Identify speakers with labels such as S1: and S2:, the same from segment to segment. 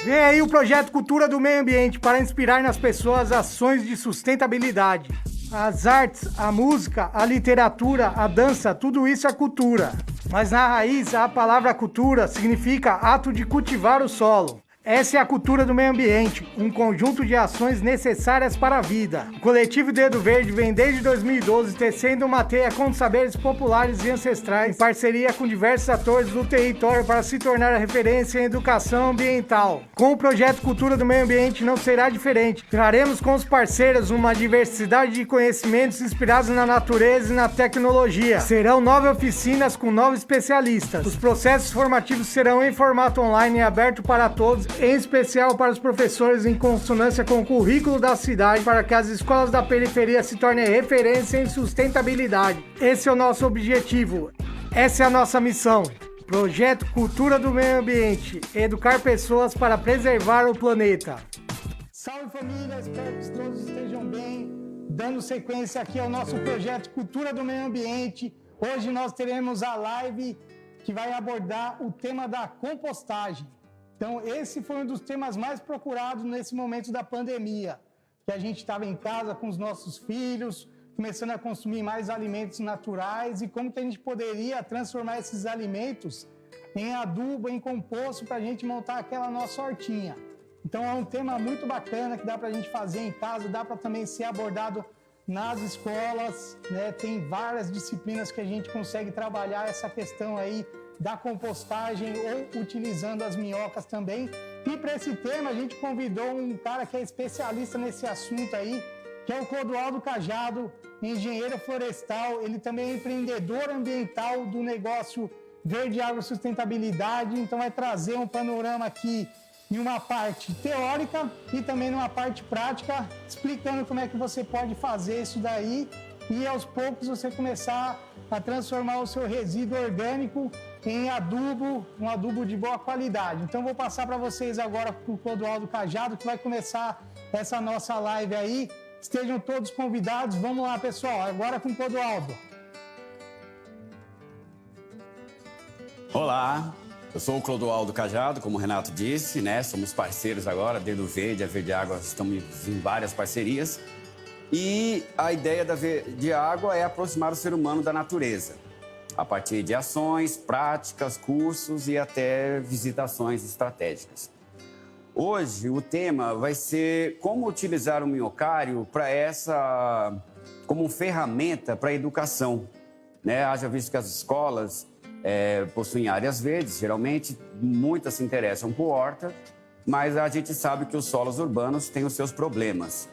S1: Vem aí o projeto Cultura do Meio Ambiente para inspirar nas pessoas ações de sustentabilidade. As artes, a música, a literatura, a dança, tudo isso é cultura. Mas na raiz, a palavra cultura significa ato de cultivar o solo. Essa é a cultura do meio ambiente, um conjunto de ações necessárias para a vida. O coletivo Dedo Verde vem desde 2012 tecendo uma teia com saberes populares e ancestrais, em parceria com diversos atores do território para se tornar a referência em educação ambiental. Com o projeto Cultura do Meio Ambiente não será diferente. Traremos com os parceiros uma diversidade de conhecimentos inspirados na natureza e na tecnologia. Serão 9 oficinas com 9 especialistas. Os processos formativos serão em formato online e aberto para todos, em especial para os professores, em consonância com o currículo da cidade, para que as escolas da periferia se tornem referência em sustentabilidade. Esse é o nosso objetivo, essa é a nossa missão. Projeto Cultura do Meio Ambiente, educar pessoas para preservar o planeta. Salve família, espero que todos estejam bem. Dando sequência aqui ao nosso projeto Cultura do Meio Ambiente, hoje nós teremos a live que vai abordar o tema da compostagem. Então, esse foi um dos temas mais procurados nesse momento da pandemia, que a gente estava em casa com os nossos filhos, começando a consumir mais alimentos naturais e como que a gente poderia transformar esses alimentos em adubo, em composto, para a gente montar aquela nossa hortinha. Então, é um tema muito bacana que dá para a gente fazer em casa, dá para também ser abordado nas escolas, né? Tem várias disciplinas que a gente consegue trabalhar essa questão aí da compostagem ou utilizando as minhocas também. E para esse tema a gente convidou um cara que é especialista nesse assunto aí, que é o Clodoaldo Cajado, engenheiro florestal. Ele também é empreendedor ambiental do negócio Verde Agro Sustentabilidade, então vai trazer um panorama aqui em uma parte teórica e também numa parte prática, explicando como é que você pode fazer isso daí e aos poucos você começar a transformar o seu resíduo orgânico em adubo, um adubo de boa qualidade. Então vou passar para vocês agora para o Clodoaldo Cajado, que vai começar essa nossa live aí. Estejam todos convidados. Vamos lá, pessoal. Agora com o Clodoaldo.
S2: Olá, eu sou o Clodoaldo Cajado, como o Renato disse, né? Somos parceiros agora, Dedo Verde, a Verde Água, estamos em várias parcerias. E a ideia da Verde Água é aproximar o ser humano da natureza, a partir de ações, práticas, cursos e até visitações estratégicas. Hoje o tema vai ser como utilizar o minhocário como ferramenta para a educação, né? Haja visto que as escolas possuem áreas verdes, geralmente muitas se interessam por horta, mas a gente sabe que os solos urbanos têm os seus problemas.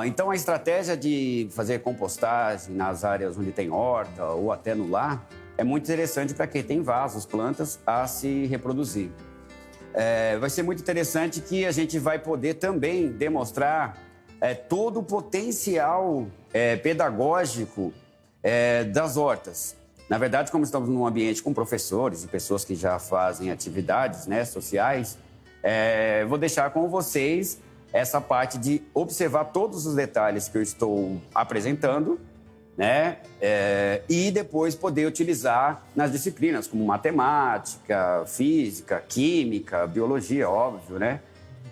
S2: Então, a estratégia de fazer compostagem nas áreas onde tem horta ou até no lar é muito interessante para quem tem vasos, plantas, a se reproduzir. Vai ser muito interessante que a gente vai poder também demonstrar todo o potencial pedagógico das hortas. Na verdade, como estamos num ambiente com professores e pessoas que já fazem atividades, né, sociais, vou deixar com vocês essa parte de observar todos os detalhes que eu estou apresentando, né? E depois poder utilizar nas disciplinas como matemática, física, química, biologia, óbvio, né?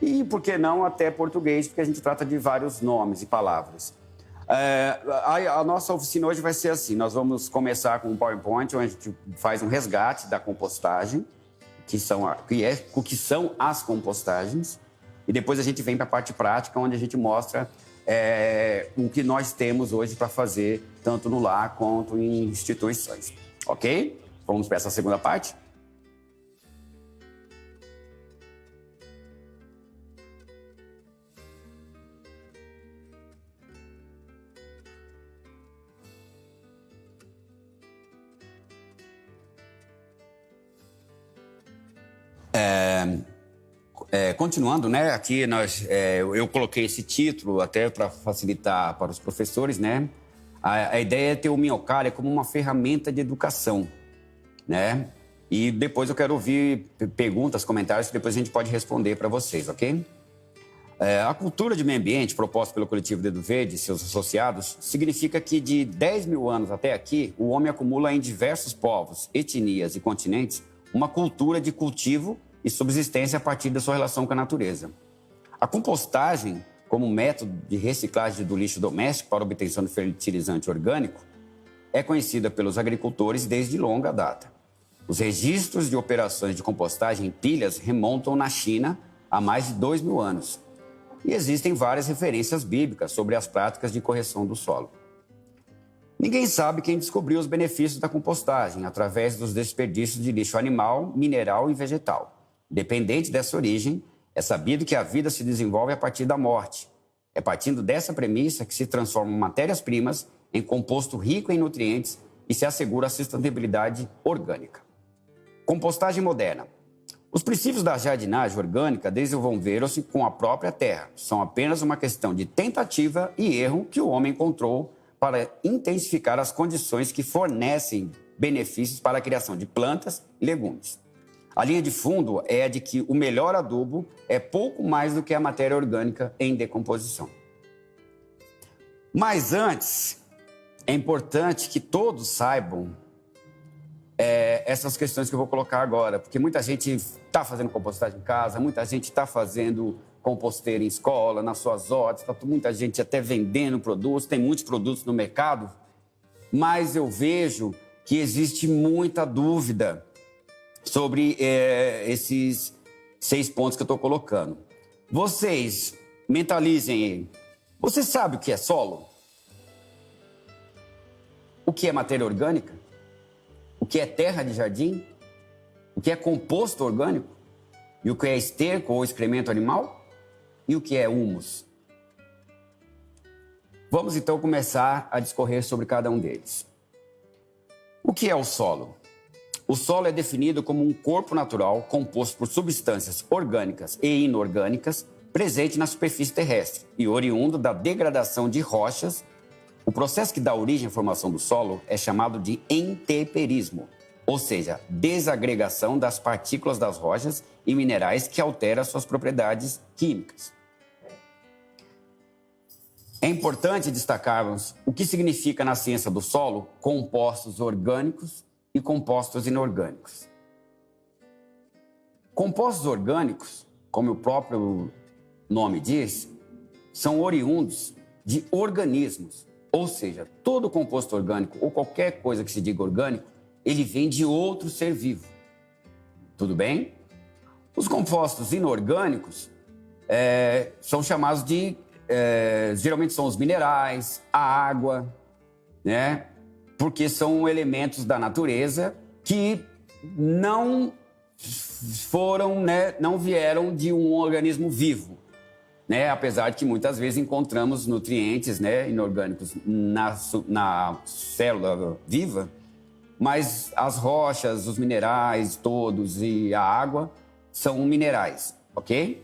S2: E, por que não, até português, porque a gente trata de vários nomes e palavras. A nossa oficina hoje vai ser assim, nós vamos começar com um PowerPoint, onde a gente faz um resgate da compostagem, que são as compostagens. E depois a gente vem para a parte prática, onde a gente mostra o que nós temos hoje para fazer, tanto no lar quanto em instituições. Ok? Vamos para essa segunda parte? Continuando, né? Aqui eu coloquei esse título até para facilitar para os professores, né? A ideia é ter o minhocário como uma ferramenta de educação, né? E depois eu quero ouvir perguntas, comentários, que depois a gente pode responder para vocês, ok? A cultura de meio ambiente proposta pelo coletivo Dedo Verde e seus associados significa que de 10 mil anos até aqui, o homem acumula em diversos povos, etnias e continentes uma cultura de cultivo e subsistência a partir da sua relação com a natureza. A compostagem, como método de reciclagem do lixo doméstico para obtenção de fertilizante orgânico, é conhecida pelos agricultores desde longa data. Os registros de operações de compostagem em pilhas remontam na China há mais de 2.000 anos. E existem várias referências bíblicas sobre as práticas de correção do solo. Ninguém sabe quem descobriu os benefícios da compostagem através dos desperdícios de lixo animal, mineral e vegetal. Independente dessa origem, é sabido que a vida se desenvolve a partir da morte. É partindo dessa premissa que se transformam matérias-primas em composto rico em nutrientes e se assegura a sustentabilidade orgânica. Compostagem moderna. Os princípios da jardinagem orgânica desenvolveram-se com a própria terra. São apenas uma questão de tentativa e erro que o homem encontrou para intensificar as condições que fornecem benefícios para a criação de plantas e legumes. A linha de fundo é a de que o melhor adubo é pouco mais do que a matéria orgânica em decomposição. Mas antes, é importante que todos saibam essas questões que eu vou colocar agora, porque muita gente está fazendo compostagem em casa, muita gente está fazendo composteira em escola, nas suas hortas, tá muita gente até vendendo produtos, tem muitos produtos no mercado, mas eu vejo que existe muita dúvida sobre esses 6 pontos que eu estou colocando. Vocês mentalizem ele. Você sabe o que é solo? O que é matéria orgânica? O que é terra de jardim? O que é composto orgânico? E o que é esterco ou excremento animal? E o que é humus? Vamos então começar a discorrer sobre cada um deles. O que é o solo? O solo é definido como um corpo natural composto por substâncias orgânicas e inorgânicas presente na superfície terrestre e oriundo da degradação de rochas. O processo que dá origem à formação do solo é chamado de enteperismo, ou seja, desagregação das partículas das rochas e minerais que alteram suas propriedades químicas. É importante destacarmos o que significa na ciência do solo compostos orgânicos e compostos inorgânicos. Compostos orgânicos, como o próprio nome diz, são oriundos de organismos. Ou seja, todo composto orgânico ou qualquer coisa que se diga orgânico, ele vem de outro ser vivo. Tudo bem? Os compostos inorgânicos são chamados de... geralmente são os minerais, a água, né? Porque são elementos da natureza que não foram, né, não vieram de um organismo vivo. Né? Apesar de que muitas vezes encontramos nutrientes, né, inorgânicos na célula viva, mas as rochas, os minerais todos e a água são minerais, ok?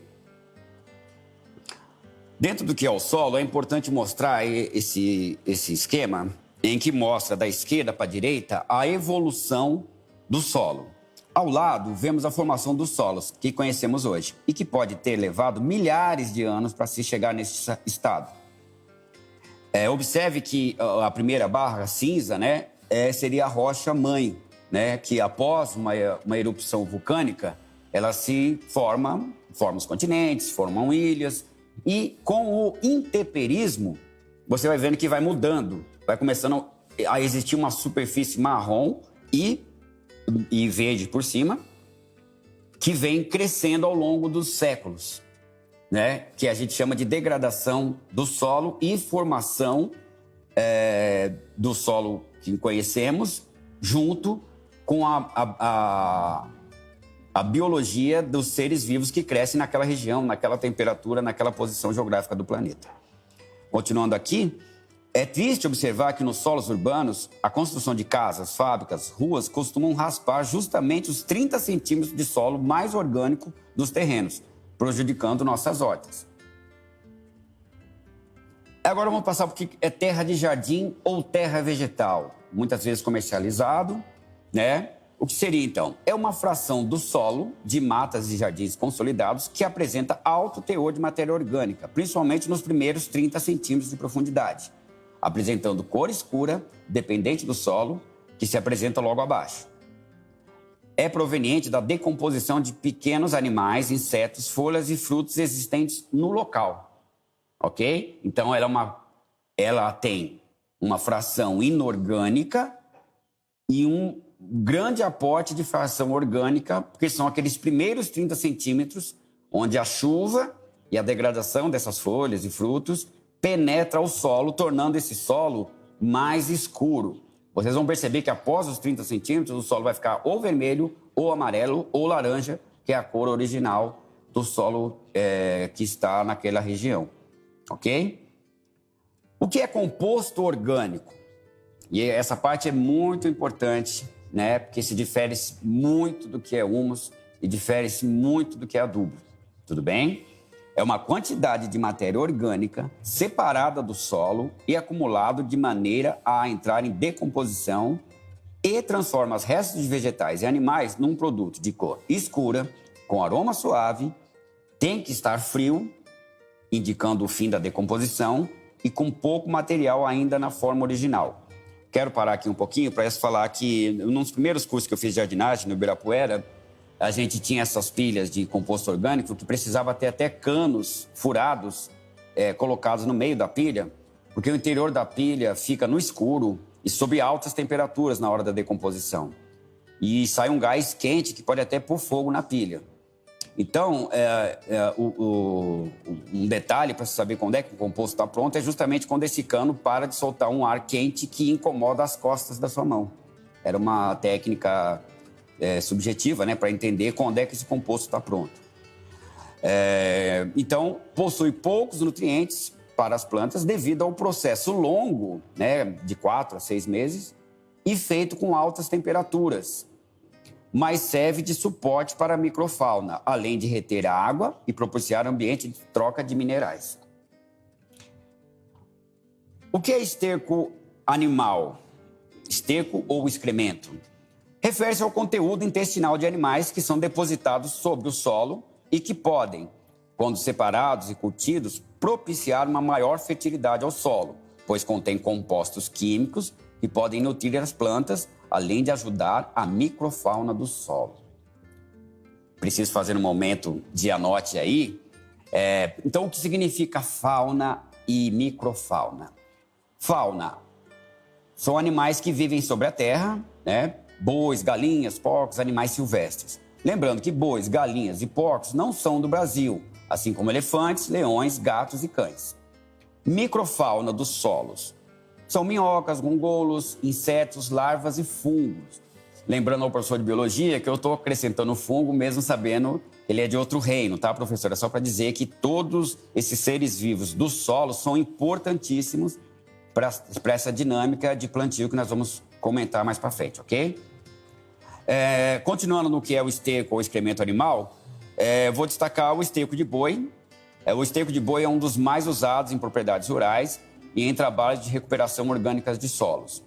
S2: Dentro do que é o solo, é importante mostrar esse esquema em que mostra da esquerda para a direita a evolução do solo. Ao lado, vemos a formação dos solos que conhecemos hoje e que pode ter levado milhares de anos para se chegar nesse estado. Observe que a primeira barra cinza, né, seria a rocha-mãe, né, que após uma erupção vulcânica, ela se forma os continentes, formam ilhas e com o intemperismo, você vai vendo que vai mudando, vai começando a existir uma superfície marrom e verde por cima, que vem crescendo ao longo dos séculos, né? Que a gente chama de degradação do solo e formação do solo que conhecemos, junto com a biologia dos seres vivos que crescem naquela região, naquela temperatura, naquela posição geográfica do planeta. Continuando aqui, é triste observar que nos solos urbanos, a construção de casas, fábricas, ruas costumam raspar justamente os 30 centímetros de solo mais orgânico dos terrenos, prejudicando nossas hortas. Agora vamos passar para o que é terra de jardim ou terra vegetal, muitas vezes comercializado, né? O que seria, então? É uma fração do solo de matas e jardins consolidados que apresenta alto teor de matéria orgânica, principalmente nos primeiros 30 centímetros de profundidade, apresentando cor escura, dependente do solo, que se apresenta logo abaixo. é proveniente da decomposição de pequenos animais, insetos, folhas e frutos existentes no local, ok? Então, ela tem uma fração inorgânica e um grande aporte de fração orgânica, porque são aqueles primeiros 30 centímetros onde a chuva e a degradação dessas folhas e frutos penetra o solo, tornando esse solo mais escuro. Vocês vão perceber que após os 30 centímetros, o solo vai ficar ou vermelho, ou amarelo, ou laranja, que é a cor original do solo que está naquela região, ok? O que é composto orgânico? E essa parte é muito importante, né? Porque se difere muito do que é humus e difere-se muito do que é adubo, tudo bem? É uma quantidade de matéria orgânica separada do solo e acumulado de maneira a entrar em decomposição e transforma os restos de vegetais e animais num produto de cor escura, com aroma suave, tem que estar frio, indicando o fim da decomposição, e com pouco material ainda na forma original. Quero parar aqui um pouquinho para falar que, num dos primeiros cursos que eu fiz de jardinagem no Ibirapuera, a gente tinha essas pilhas de composto orgânico que precisava ter até canos furados colocados no meio da pilha, porque o interior da pilha fica no escuro e sob altas temperaturas na hora da decomposição. E sai um gás quente que pode até pôr fogo na pilha. Então, um detalhe para saber quando é que o composto está pronto é justamente quando esse cano para de soltar um ar quente que incomoda as costas da sua mão. Era uma técnica subjetiva, né, para entender quando é que esse composto está pronto. Então, possui poucos nutrientes para as plantas devido ao processo longo, né, de 4 a 6 meses, e feito com altas temperaturas, mas serve de suporte para a microfauna, além de reter a água e proporcionar ambiente de troca de minerais. O que é esterco animal? Esterco ou excremento? Refere-se ao conteúdo intestinal de animais que são depositados sobre o solo e que podem, quando separados e curtidos, propiciar uma maior fertilidade ao solo, pois contém compostos químicos que podem nutrir as plantas, além de ajudar a microfauna do solo. Preciso fazer um momento de anote aí. Então, o que significa fauna e microfauna? Fauna são animais que vivem sobre a terra, né? Bois, galinhas, porcos, animais silvestres. Lembrando que bois, galinhas e porcos não são do Brasil, assim como elefantes, leões, gatos e cães. Microfauna dos solos são minhocas, gongolos, insetos, larvas e fungos. Lembrando ao professor de biologia que eu estou acrescentando fungo mesmo sabendo que ele é de outro reino, tá, professor? É só para dizer que todos esses seres vivos do solo são importantíssimos para essa dinâmica de plantio que nós vamos comentar mais para frente, ok? Continuando no que é o esterco ou excremento animal, vou destacar o esterco de boi. O esterco de boi é um dos mais usados em propriedades rurais e em trabalhos de recuperação orgânica de solos.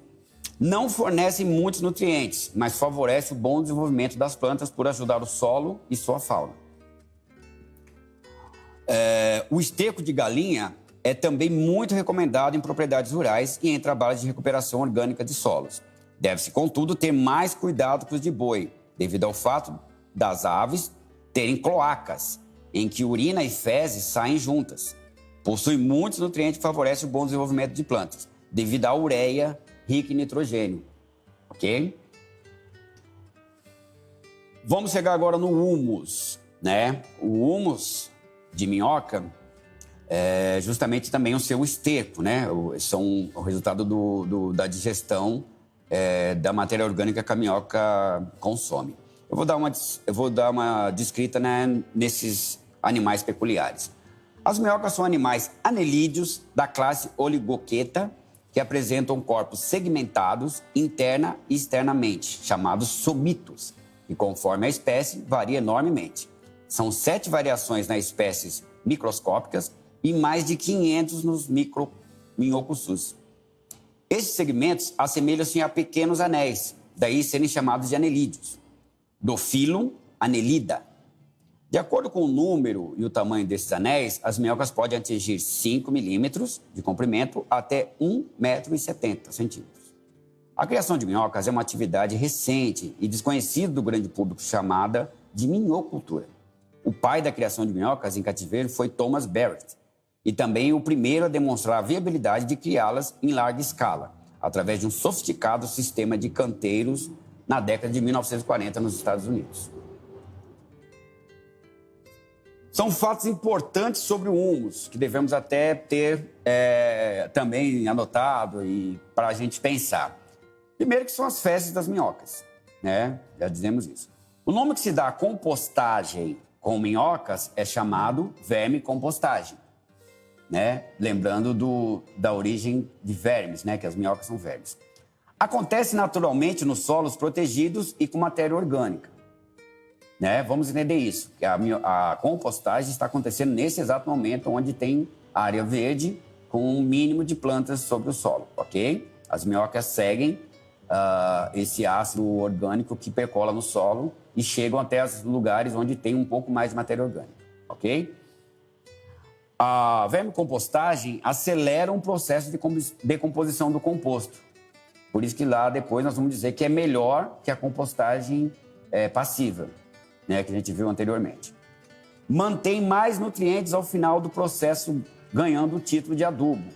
S2: Não fornece muitos nutrientes, mas favorece o bom desenvolvimento das plantas por ajudar o solo e sua fauna. O esterco de galinha é também muito recomendado em propriedades rurais e em trabalhos de recuperação orgânica de solos. Deve-se, contudo, ter mais cuidado que os de boi, devido ao fato das aves terem cloacas, em que urina e fezes saem juntas. Possui muitos nutrientes e favorece o bom desenvolvimento de plantas, devido à ureia rica em nitrogênio. Ok? Vamos chegar agora no humus, né? O humus de minhoca é justamente também o seu esterco, né? São o resultado da digestão da matéria orgânica que a minhoca consome. Eu vou dar uma descrita, né, nesses animais peculiares. As minhocas são animais anelídeos da classe Oligoqueta, que apresentam corpos segmentados interna e externamente, chamados somitos, e conforme a espécie, varia enormemente. São 7 variações nas espécies microscópicas e mais de 500 nos microminhocusus. Esses segmentos assemelham-se a pequenos anéis, daí serem chamados de anelídeos. Do filo Annelida. De acordo com o número e o tamanho desses anéis, as minhocas podem atingir 5 milímetros de comprimento até 1,70 m. A criação de minhocas é uma atividade recente e desconhecida do grande público chamada de minhocultura. O pai da criação de minhocas em cativeiro foi Thomas Barrett e também o primeiro a demonstrar a viabilidade de criá-las em larga escala, através de um sofisticado sistema de canteiros na década de 1940 nos Estados Unidos. São fatos importantes sobre o humus, que devemos até ter também anotado e para a gente pensar. Primeiro que são as fezes das minhocas, né? Já dizemos isso. O nome que se dá à compostagem com minhocas é chamado vermicompostagem, né? Lembrando da origem de vermes, né? Que as minhocas são vermes. Acontece naturalmente nos solos protegidos e com matéria orgânica, né? Vamos entender isso, que a compostagem está acontecendo nesse exato momento onde tem área verde com um mínimo de plantas sobre o solo, ok? As minhocas seguem esse ácido orgânico que percola no solo e chegam até os lugares onde tem um pouco mais de matéria orgânica, ok? A vermicompostagem acelera um processo de decomposição do composto. Por isso que lá depois nós vamos dizer que é melhor que a compostagem passiva, né, que a gente viu anteriormente. Mantém mais nutrientes ao final do processo, ganhando o título de adubo.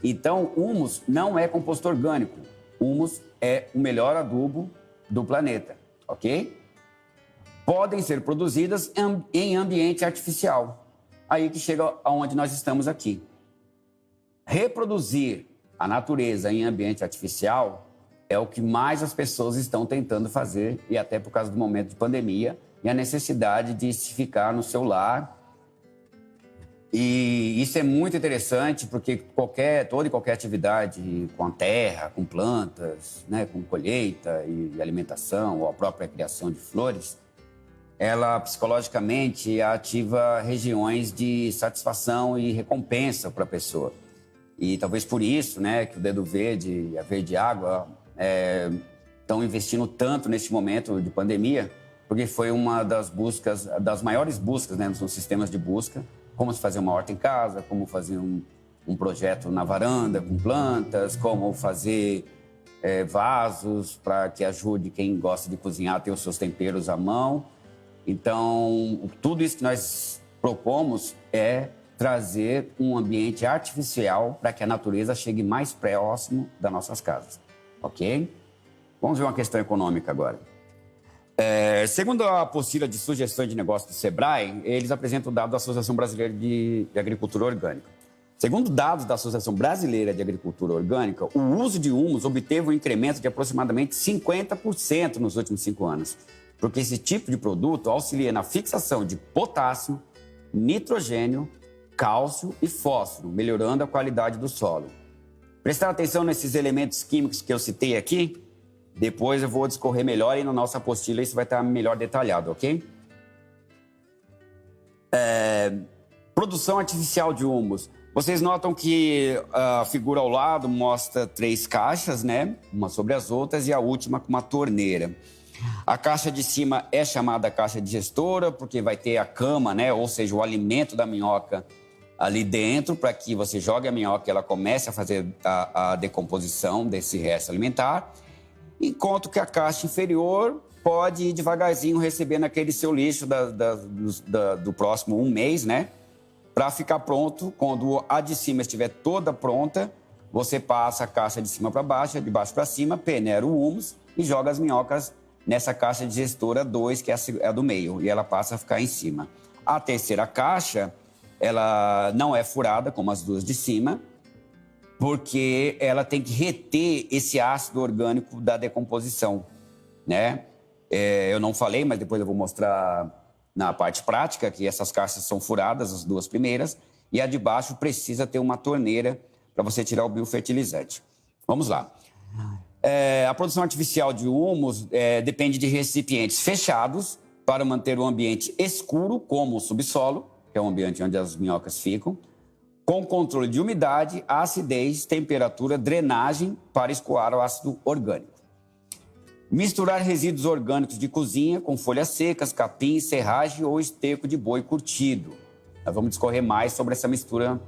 S2: Então, humus não é composto orgânico. Humus é o melhor adubo do planeta, ok? Podem ser produzidas em ambiente artificial. Aí que chega aonde nós estamos aqui. Reproduzir a natureza em ambiente artificial é o que mais as pessoas estão tentando fazer, e até por causa do momento de pandemia e a necessidade de se ficar no seu lar. E isso é muito interessante porque toda e qualquer atividade com a terra, com plantas, né, com colheita e alimentação, ou a própria criação de flores, ela psicologicamente ativa regiões de satisfação e recompensa para a pessoa. E talvez por isso, né, que o Dedo Verde e a Verde Água estão investindo tanto neste momento de pandemia, porque foi uma das maiores buscas, né, nos sistemas de busca, como se fazer uma horta em casa, como fazer um projeto na varanda com plantas, como fazer vasos para que ajude quem gosta de cozinhar a ter os seus temperos à mão. Então, tudo isso que nós propomos é trazer um ambiente artificial para que a natureza chegue mais próximo das nossas casas, ok? Vamos ver uma questão econômica agora. Segundo a apostila de sugestões de negócio do Sebrae, eles apresentam dados da Associação Brasileira de Agricultura Orgânica. Segundo dados da Associação Brasileira de Agricultura Orgânica, o uso de humus obteve um incremento de aproximadamente 50% nos últimos 5 anos, porque esse tipo de produto auxilia na fixação de potássio, nitrogênio, cálcio e fósforo, melhorando a qualidade do solo. Prestar atenção nesses elementos químicos que eu citei aqui. Depois eu vou discorrer melhor e na nossa apostila isso vai estar melhor detalhado, ok? Produção artificial de humus. Vocês notam que a figura ao lado mostra 3 caixas, né? Uma sobre as outras e a última com uma torneira. A caixa de cima é chamada caixa digestora porque vai ter a cama, né? Ou seja, o alimento da minhoca ali dentro para que você jogue a minhoca e ela comece a fazer a decomposição desse resto alimentar. Enquanto que a caixa inferior pode ir devagarzinho recebendo aquele seu lixo do próximo 1 mês, né? Para ficar pronto, quando a de cima estiver toda pronta, você passa a caixa de cima para baixo, de baixo para cima, peneira o humus e joga as minhocas nessa caixa digestora 2, que é a do meio, e ela passa a ficar em cima. A terceira caixa, ela não é furada, como as duas de cima, porque ela tem que reter esse ácido orgânico da decomposição, né? Eu não falei, mas depois eu vou mostrar na parte prática que essas caixas são furadas, as 2 primeiras, e a de baixo precisa ter uma torneira para você tirar o biofertilizante. Vamos lá. A produção artificial de humus depende de recipientes fechados para manter o ambiente escuro, como o subsolo, que é o ambiente onde as minhocas ficam, com controle de umidade, acidez, temperatura, drenagem para escoar o ácido orgânico. Misturar resíduos orgânicos de cozinha com folhas secas, capim, serragem ou esterco de boi curtido. Nós vamos discorrer mais sobre essa mistura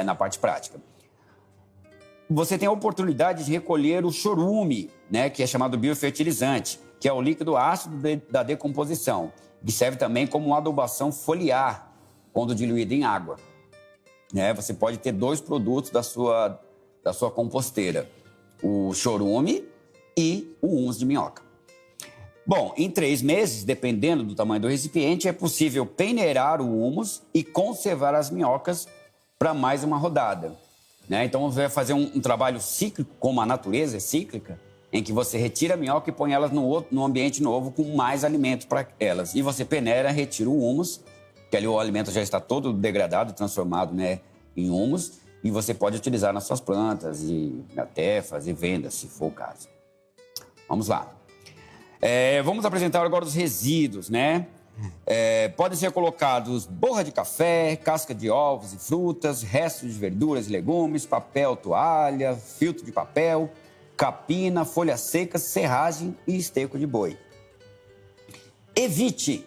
S2: na parte prática. você tem a oportunidade de recolher o chorume, né, que é chamado biofertilizante, que é o líquido ácido da decomposição, que serve também como uma adubação foliar, quando diluído em água. Né? Você pode ter 2 produtos da sua composteira, o chorume e o humus de minhoca. Bom, em 3 meses, dependendo do tamanho do recipiente, é possível peneirar o humus e conservar as minhocas para mais uma rodada. Né? Então, você vai fazer um trabalho cíclico, como a natureza é cíclica, em que você retira a minhoca e põe elas no ambiente novo com mais alimento para elas. E você peneira, retira o humus, que ali o alimento já está todo degradado, transformado, né, em humus, e você pode utilizar nas suas plantas e até fazer vendas, se for o caso. Vamos lá. Vamos apresentar agora os resíduos, né? Podem ser colocados borra de café, casca de ovos e frutas, restos de verduras e legumes, papel, toalha, filtro de papel, capina, folhas secas, serragem e esterco de boi. Evite,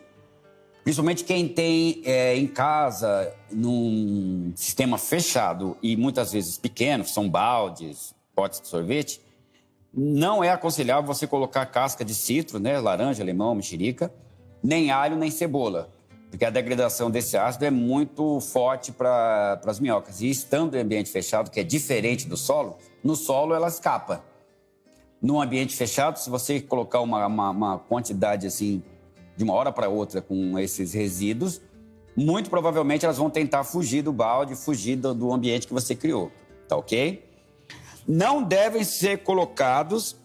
S2: principalmente quem tem em casa, num sistema fechado e muitas vezes pequeno, são baldes, potes de sorvete, não é aconselhável você colocar casca de citro, né, laranja, limão, mexerica, nem alho, nem cebola, porque a degradação desse ácido é muito forte para as minhocas. E estando em ambiente fechado, que é diferente do solo, no solo ela escapa. Num ambiente fechado, se você colocar uma quantidade assim, de uma hora para outra com esses resíduos, muito provavelmente elas vão tentar fugir do balde, fugir do ambiente que você criou, tá ok? Não devem ser colocados,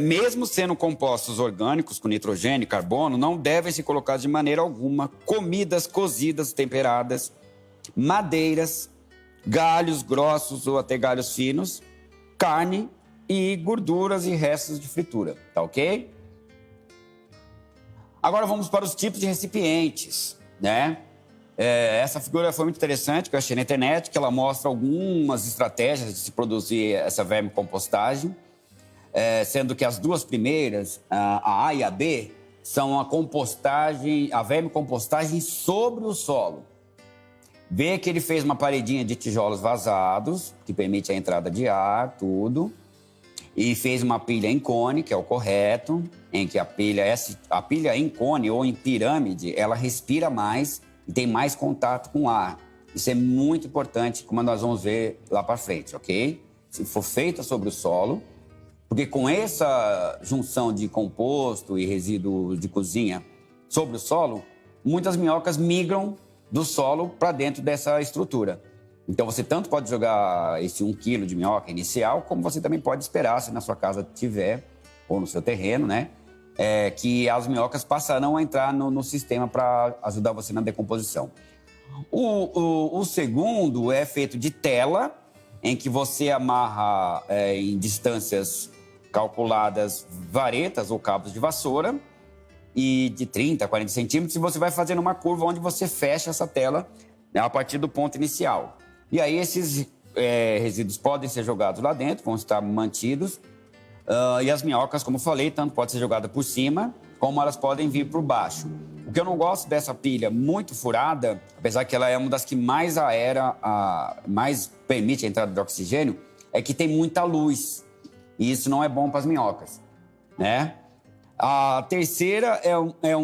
S2: mesmo sendo compostos orgânicos com nitrogênio e carbono, não devem ser colocados de maneira alguma comidas cozidas, temperadas, madeiras, galhos grossos ou até galhos finos, carne e gorduras e restos de fritura, tá ok? Agora vamos para os tipos de recipientes, né? Essa figura foi muito interessante, que eu achei na internet, que ela mostra algumas estratégias de se produzir essa vermicompostagem, sendo que as 2 primeiras, a A e a B, são a vermicompostagem sobre o solo. Vê que ele fez uma paredinha de tijolos vazados, que permite a entrada de ar, tudo, e fez uma pilha em cone, que é o correto, em que a pilha em cone ou em pirâmide, ela respira mais e tem mais contato com o ar. Isso é muito importante, como nós vamos ver lá para frente, ok? Se for feita sobre o solo, porque com essa junção de composto e resíduo de cozinha sobre o solo, muitas minhocas migram do solo para dentro dessa estrutura. Então, você tanto pode jogar esse 1 quilo de minhoca inicial, como você também pode esperar, se na sua casa tiver, ou no seu terreno, né? Que as minhocas passarão a entrar no sistema para ajudar você na decomposição. O segundo é feito de tela, em que você amarra em distâncias calculadas varetas ou cabos de vassoura, e de 30 a 40 centímetros, e você vai fazendo uma curva onde você fecha essa tela, né, a partir do ponto inicial. E aí esses resíduos podem ser jogados lá dentro, vão estar mantidos. E as minhocas, como eu falei, tanto pode ser jogada por cima, como elas podem vir por baixo. O que eu não gosto dessa pilha muito furada, apesar que ela é uma das que mais aera, mais permite a entrada de oxigênio, é que tem muita luz. E isso não é bom para as minhocas, né? A terceira é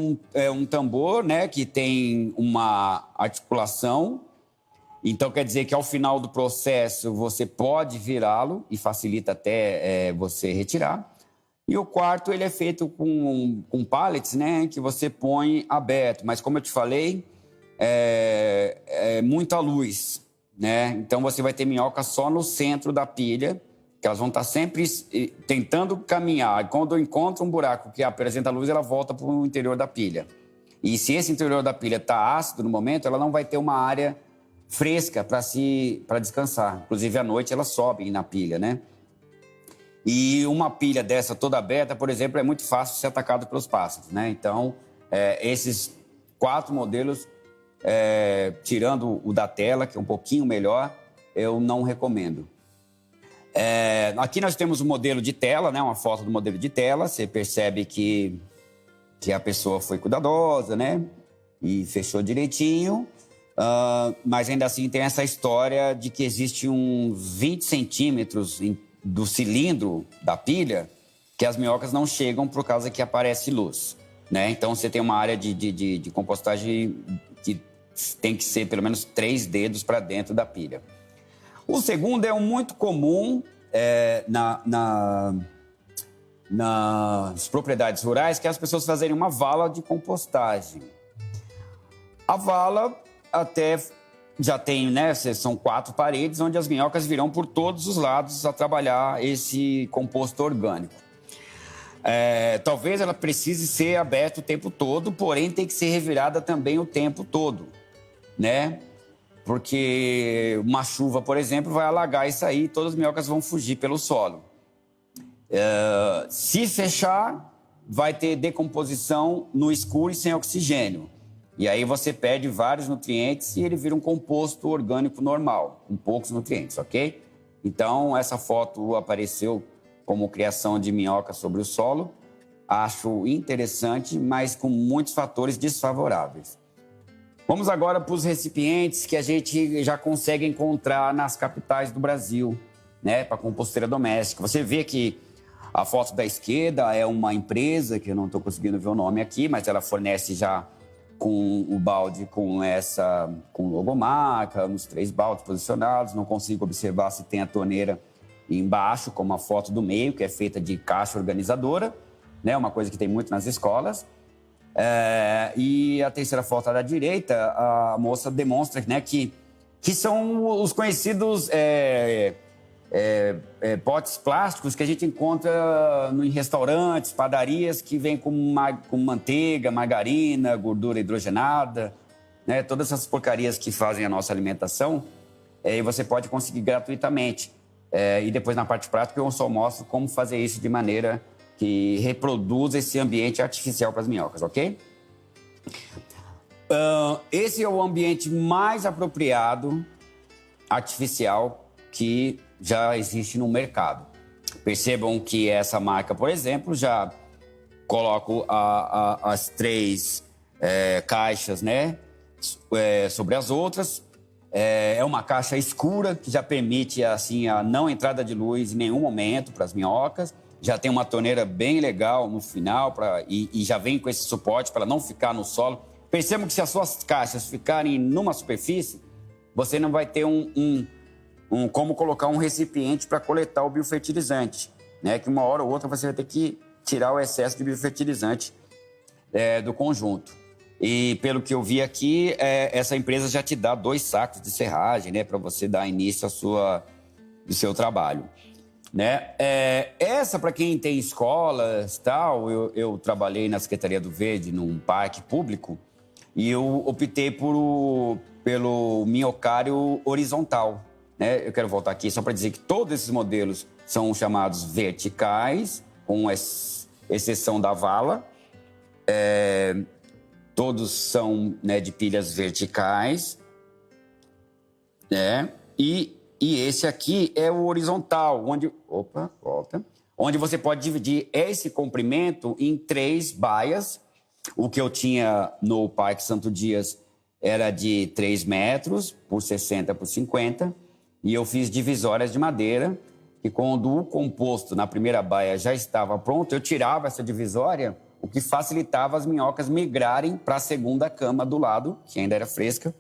S2: um tambor, né, que tem uma articulação. Então, quer dizer que ao final do processo você pode virá-lo e facilita até você retirar. E o quarto, ele é feito com pallets, né, que você põe aberto. Mas, como eu te falei, é muita luz, né? Então, você vai ter minhoca só no centro da pilha, que elas vão estar sempre tentando caminhar. E quando encontra um buraco que apresenta luz, ela volta para o interior da pilha. E se esse interior da pilha está ácido no momento, ela não vai ter uma área fresca para descansar. Inclusive, à noite, elas sobem na pilha, né? E uma pilha dessa toda aberta, por exemplo, é muito fácil de ser atacada pelos pássaros, né? Então, esses 4 modelos, tirando o da tela, que é um pouquinho melhor, eu não recomendo. Aqui nós temos o modelo de tela, né? Uma foto do modelo de tela. Você percebe que a pessoa foi cuidadosa, né? E fechou direitinho. Mas ainda assim tem essa história de que existe uns 20 centímetros do cilindro da pilha que as minhocas não chegam por causa que aparece luz, né? Então você tem uma área de compostagem que tem que ser pelo menos 3 dedos para dentro da pilha. O segundo é um muito comum nas propriedades rurais, que é as pessoas fazerem uma vala de compostagem. A vala até já tem, né? São 4 paredes onde as minhocas virão por todos os lados a trabalhar esse composto orgânico. Talvez ela precise ser aberta o tempo todo, porém tem que ser revirada também o tempo todo, né? Porque uma chuva, por exemplo, vai alagar isso aí e todas as minhocas vão fugir pelo solo. Se fechar, vai ter decomposição no escuro e sem oxigênio. E aí você perde vários nutrientes e ele vira um composto orgânico normal, com poucos nutrientes, ok? Então, essa foto apareceu como criação de minhoca sobre o solo. Acho interessante, mas com muitos fatores desfavoráveis. Vamos agora para os recipientes que a gente já consegue encontrar nas capitais do Brasil, né? Para composteira doméstica. Você vê que a foto da esquerda é uma empresa, que eu não estou conseguindo ver o nome aqui, mas ela fornece já com o balde com logomarca, nos 3 baldes posicionados. Não consigo observar se tem a torneira embaixo, como a foto do meio, que é feita de caixa organizadora, né? Uma coisa que tem muito nas escolas. E a terceira foto da direita, a moça demonstra, né, que são os conhecidos potes plásticos que a gente encontra em restaurantes, padarias, que vêm com manteiga, margarina, gordura hidrogenada, né? Todas essas porcarias que fazem a nossa alimentação, e você pode conseguir gratuitamente. E depois, na parte prática, eu só mostro como fazer isso de maneira que reproduz esse ambiente artificial para as minhocas, ok? Esse é o ambiente mais apropriado artificial que já existe no mercado. Percebam que essa marca, por exemplo, já coloco as 3 caixas, né, sobre as outras. É uma caixa escura que já permite assim, a não entrada de luz em nenhum momento para as minhocas. Já tem uma torneira bem legal no final e já vem com esse suporte para não ficar no solo. Percebam que se as suas caixas ficarem numa superfície, você não vai ter como colocar um recipiente para coletar o biofertilizante, né? Que uma hora ou outra você vai ter que tirar o excesso de biofertilizante do conjunto. E pelo que eu vi aqui, essa empresa já te dá 2 sacos de serragem, né? Para você dar início ao seu trabalho. Né? Essa, para quem tem escolas, tal, eu trabalhei na Secretaria do Verde, num parque público, e eu optei pelo minhocário horizontal. Né? Eu quero voltar aqui só para dizer que todos esses modelos são chamados verticais, com exceção da vala. Todos são, né, de pilhas verticais. Né? E esse aqui é o horizontal, onde você pode dividir esse comprimento em 3 baias. O que eu tinha no Parque Santo Dias era de 3 metros por 60 por 50. E eu fiz divisórias de madeira, e quando o composto na primeira baia já estava pronto, eu tirava essa divisória, o que facilitava as minhocas migrarem para a segunda cama do lado, que ainda era fresca.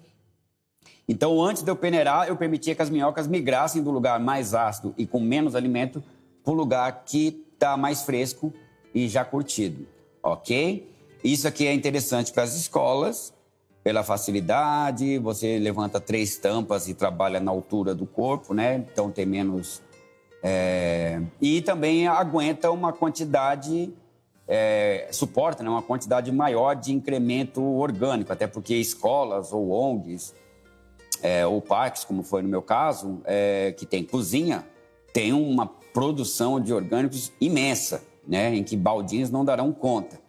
S2: Então, antes de eu peneirar, eu permitia que as minhocas migrassem do lugar mais ácido e com menos alimento para o lugar que está mais fresco e já curtido, ok? Isso aqui é interessante para as escolas, pela facilidade, você levanta 3 tampas e trabalha na altura do corpo, né? Então tem menos... E também aguenta uma quantidade... suporta, né, uma quantidade maior de incremento orgânico, até porque escolas ou ONGs... ou parques, como foi no meu caso, que tem cozinha, tem uma produção de orgânicos imensa, né? Em que baldinhos não darão conta.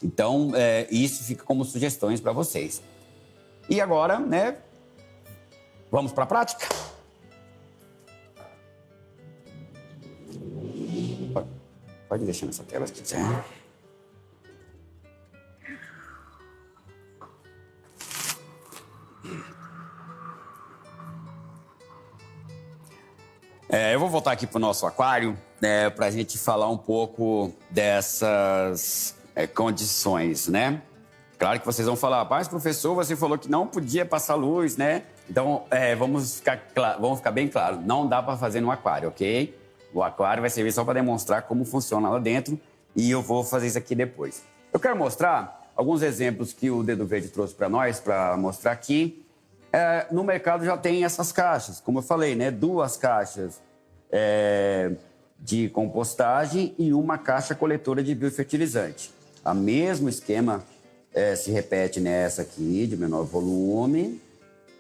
S2: Então, isso fica como sugestões para vocês. E agora, né? Vamos para a prática? Pode deixar nessa tela se quiser. Eu vou voltar aqui para o nosso aquário, para a gente falar um pouco dessas condições, né? Claro que vocês vão falar, mas professor, você falou que não podia passar luz, né? Então, vamos ficar bem claro, não dá para fazer no aquário, ok? O aquário vai servir só para demonstrar como funciona lá dentro e eu vou fazer isso aqui depois. Eu quero mostrar alguns exemplos que o Dedo Verde trouxe para nós, para mostrar aqui. No mercado já tem essas caixas, como eu falei, né? 2 caixas de compostagem e uma caixa coletora de biofertilizante. O mesmo esquema se repete nessa aqui, de menor volume,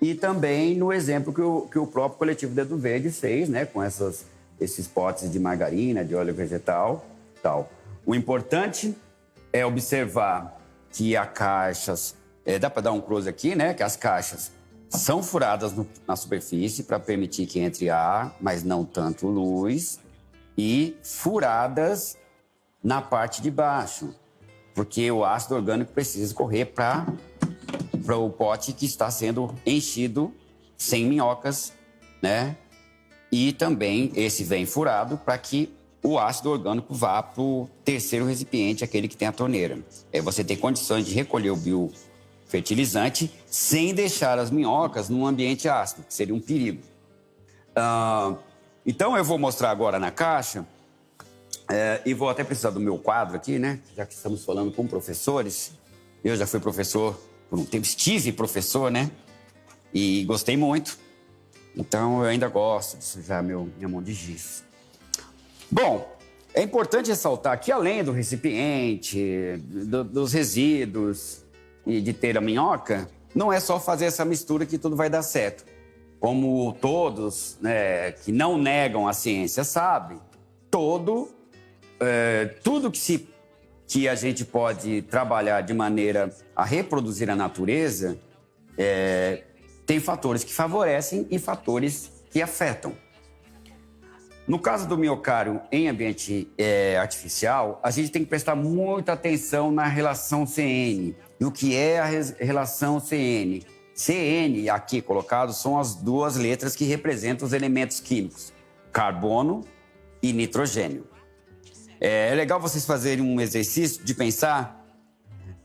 S2: e também no exemplo que o próprio coletivo Dedo Verde fez, né? Com esses potes de margarina, de óleo vegetal, tal. O importante é observar que as caixas, dá para dar um close aqui, né? Que as caixas são furadas na superfície para permitir que entre ar, mas não tanto luz, e furadas na parte de baixo, porque o ácido orgânico precisa escorrer para o pote que está sendo enchido sem minhocas, né? E também esse vem furado para que o ácido orgânico vá para o terceiro recipiente, aquele que tem a torneira. Você tem condições de recolher o biofertilizante sem deixar as minhocas num ambiente ácido, que seria um perigo. Então, eu vou mostrar agora na caixa, e vou até precisar do meu quadro aqui, né? Já que estamos falando com professores. Eu já fui professor por um tempo, estive professor, né? E gostei muito. Então, eu ainda gosto de sujar minha mão de giz. Bom, é importante ressaltar que, além do recipiente, dos resíduos e de ter a minhoca, não é só fazer essa mistura que tudo vai dar certo. Como todos, né, que não negam a ciência sabem, tudo que a gente pode trabalhar de maneira a reproduzir a natureza, tem fatores que favorecem e fatores que afetam. No caso do miocário em ambiente artificial, a gente tem que prestar muita atenção na relação CN. E o que é a relação CN? CN, aqui colocado, são as 2 letras que representam os elementos químicos, carbono e nitrogênio. É legal vocês fazerem um exercício de pensar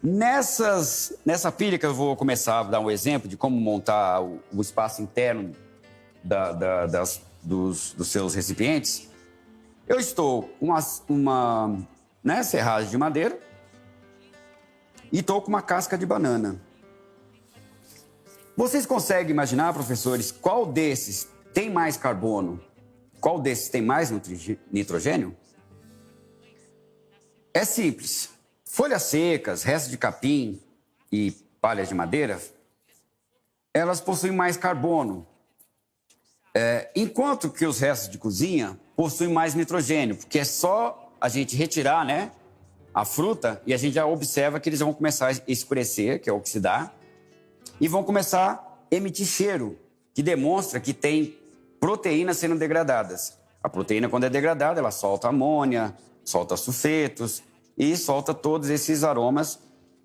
S2: nessa pilha que eu vou começar a dar um exemplo de como montar o espaço interno dos seus recipientes. Eu estou com uma serragem de madeira e estou com uma casca de banana. Vocês conseguem imaginar, professores, qual desses tem mais carbono? Qual desses tem mais nitrogênio? É simples. Folhas secas, restos de capim e palhas de madeira, elas possuem mais carbono. Enquanto que os restos de cozinha possuem mais nitrogênio, porque é só a gente retirar, né, a fruta e a gente já observa que eles vão começar a escurecer, que é oxidar, e vão começar a emitir cheiro, que demonstra que tem proteínas sendo degradadas. A proteína, quando é degradada, ela solta amônia, solta sulfetos e solta todos esses aromas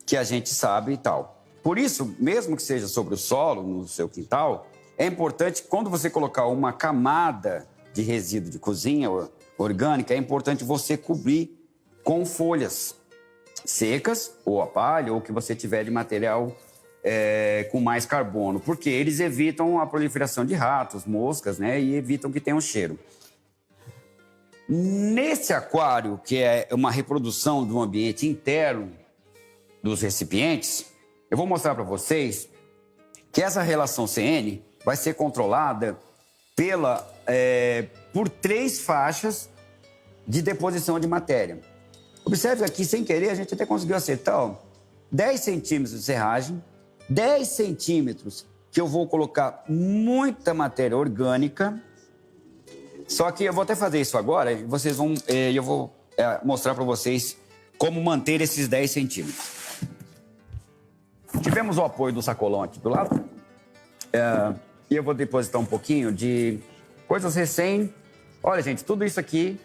S2: que a gente sabe e tal. Por isso, mesmo que seja sobre o solo, no seu quintal, é importante, quando você colocar uma camada de resíduo de cozinha orgânica, é importante você cobrir com folhas secas, ou a palha, ou o que você tiver de material com mais carbono, porque eles evitam a proliferação de ratos, moscas, né, e evitam que tenha um cheiro. Nesse aquário, que é uma reprodução do ambiente interno dos recipientes, eu vou mostrar para vocês que essa relação CN vai ser controlada por 3 faixas de deposição de matéria. Observe aqui, sem querer, a gente até conseguiu acertar, 10 centímetros de serragem, 10 centímetros que eu vou colocar muita matéria orgânica. Só que eu vou até fazer isso agora, eu vou mostrar para vocês como manter esses 10 centímetros. Tivemos o apoio do sacolão aqui do lado. E eu vou depositar um pouquinho de coisas Olha, gente, tudo isso aqui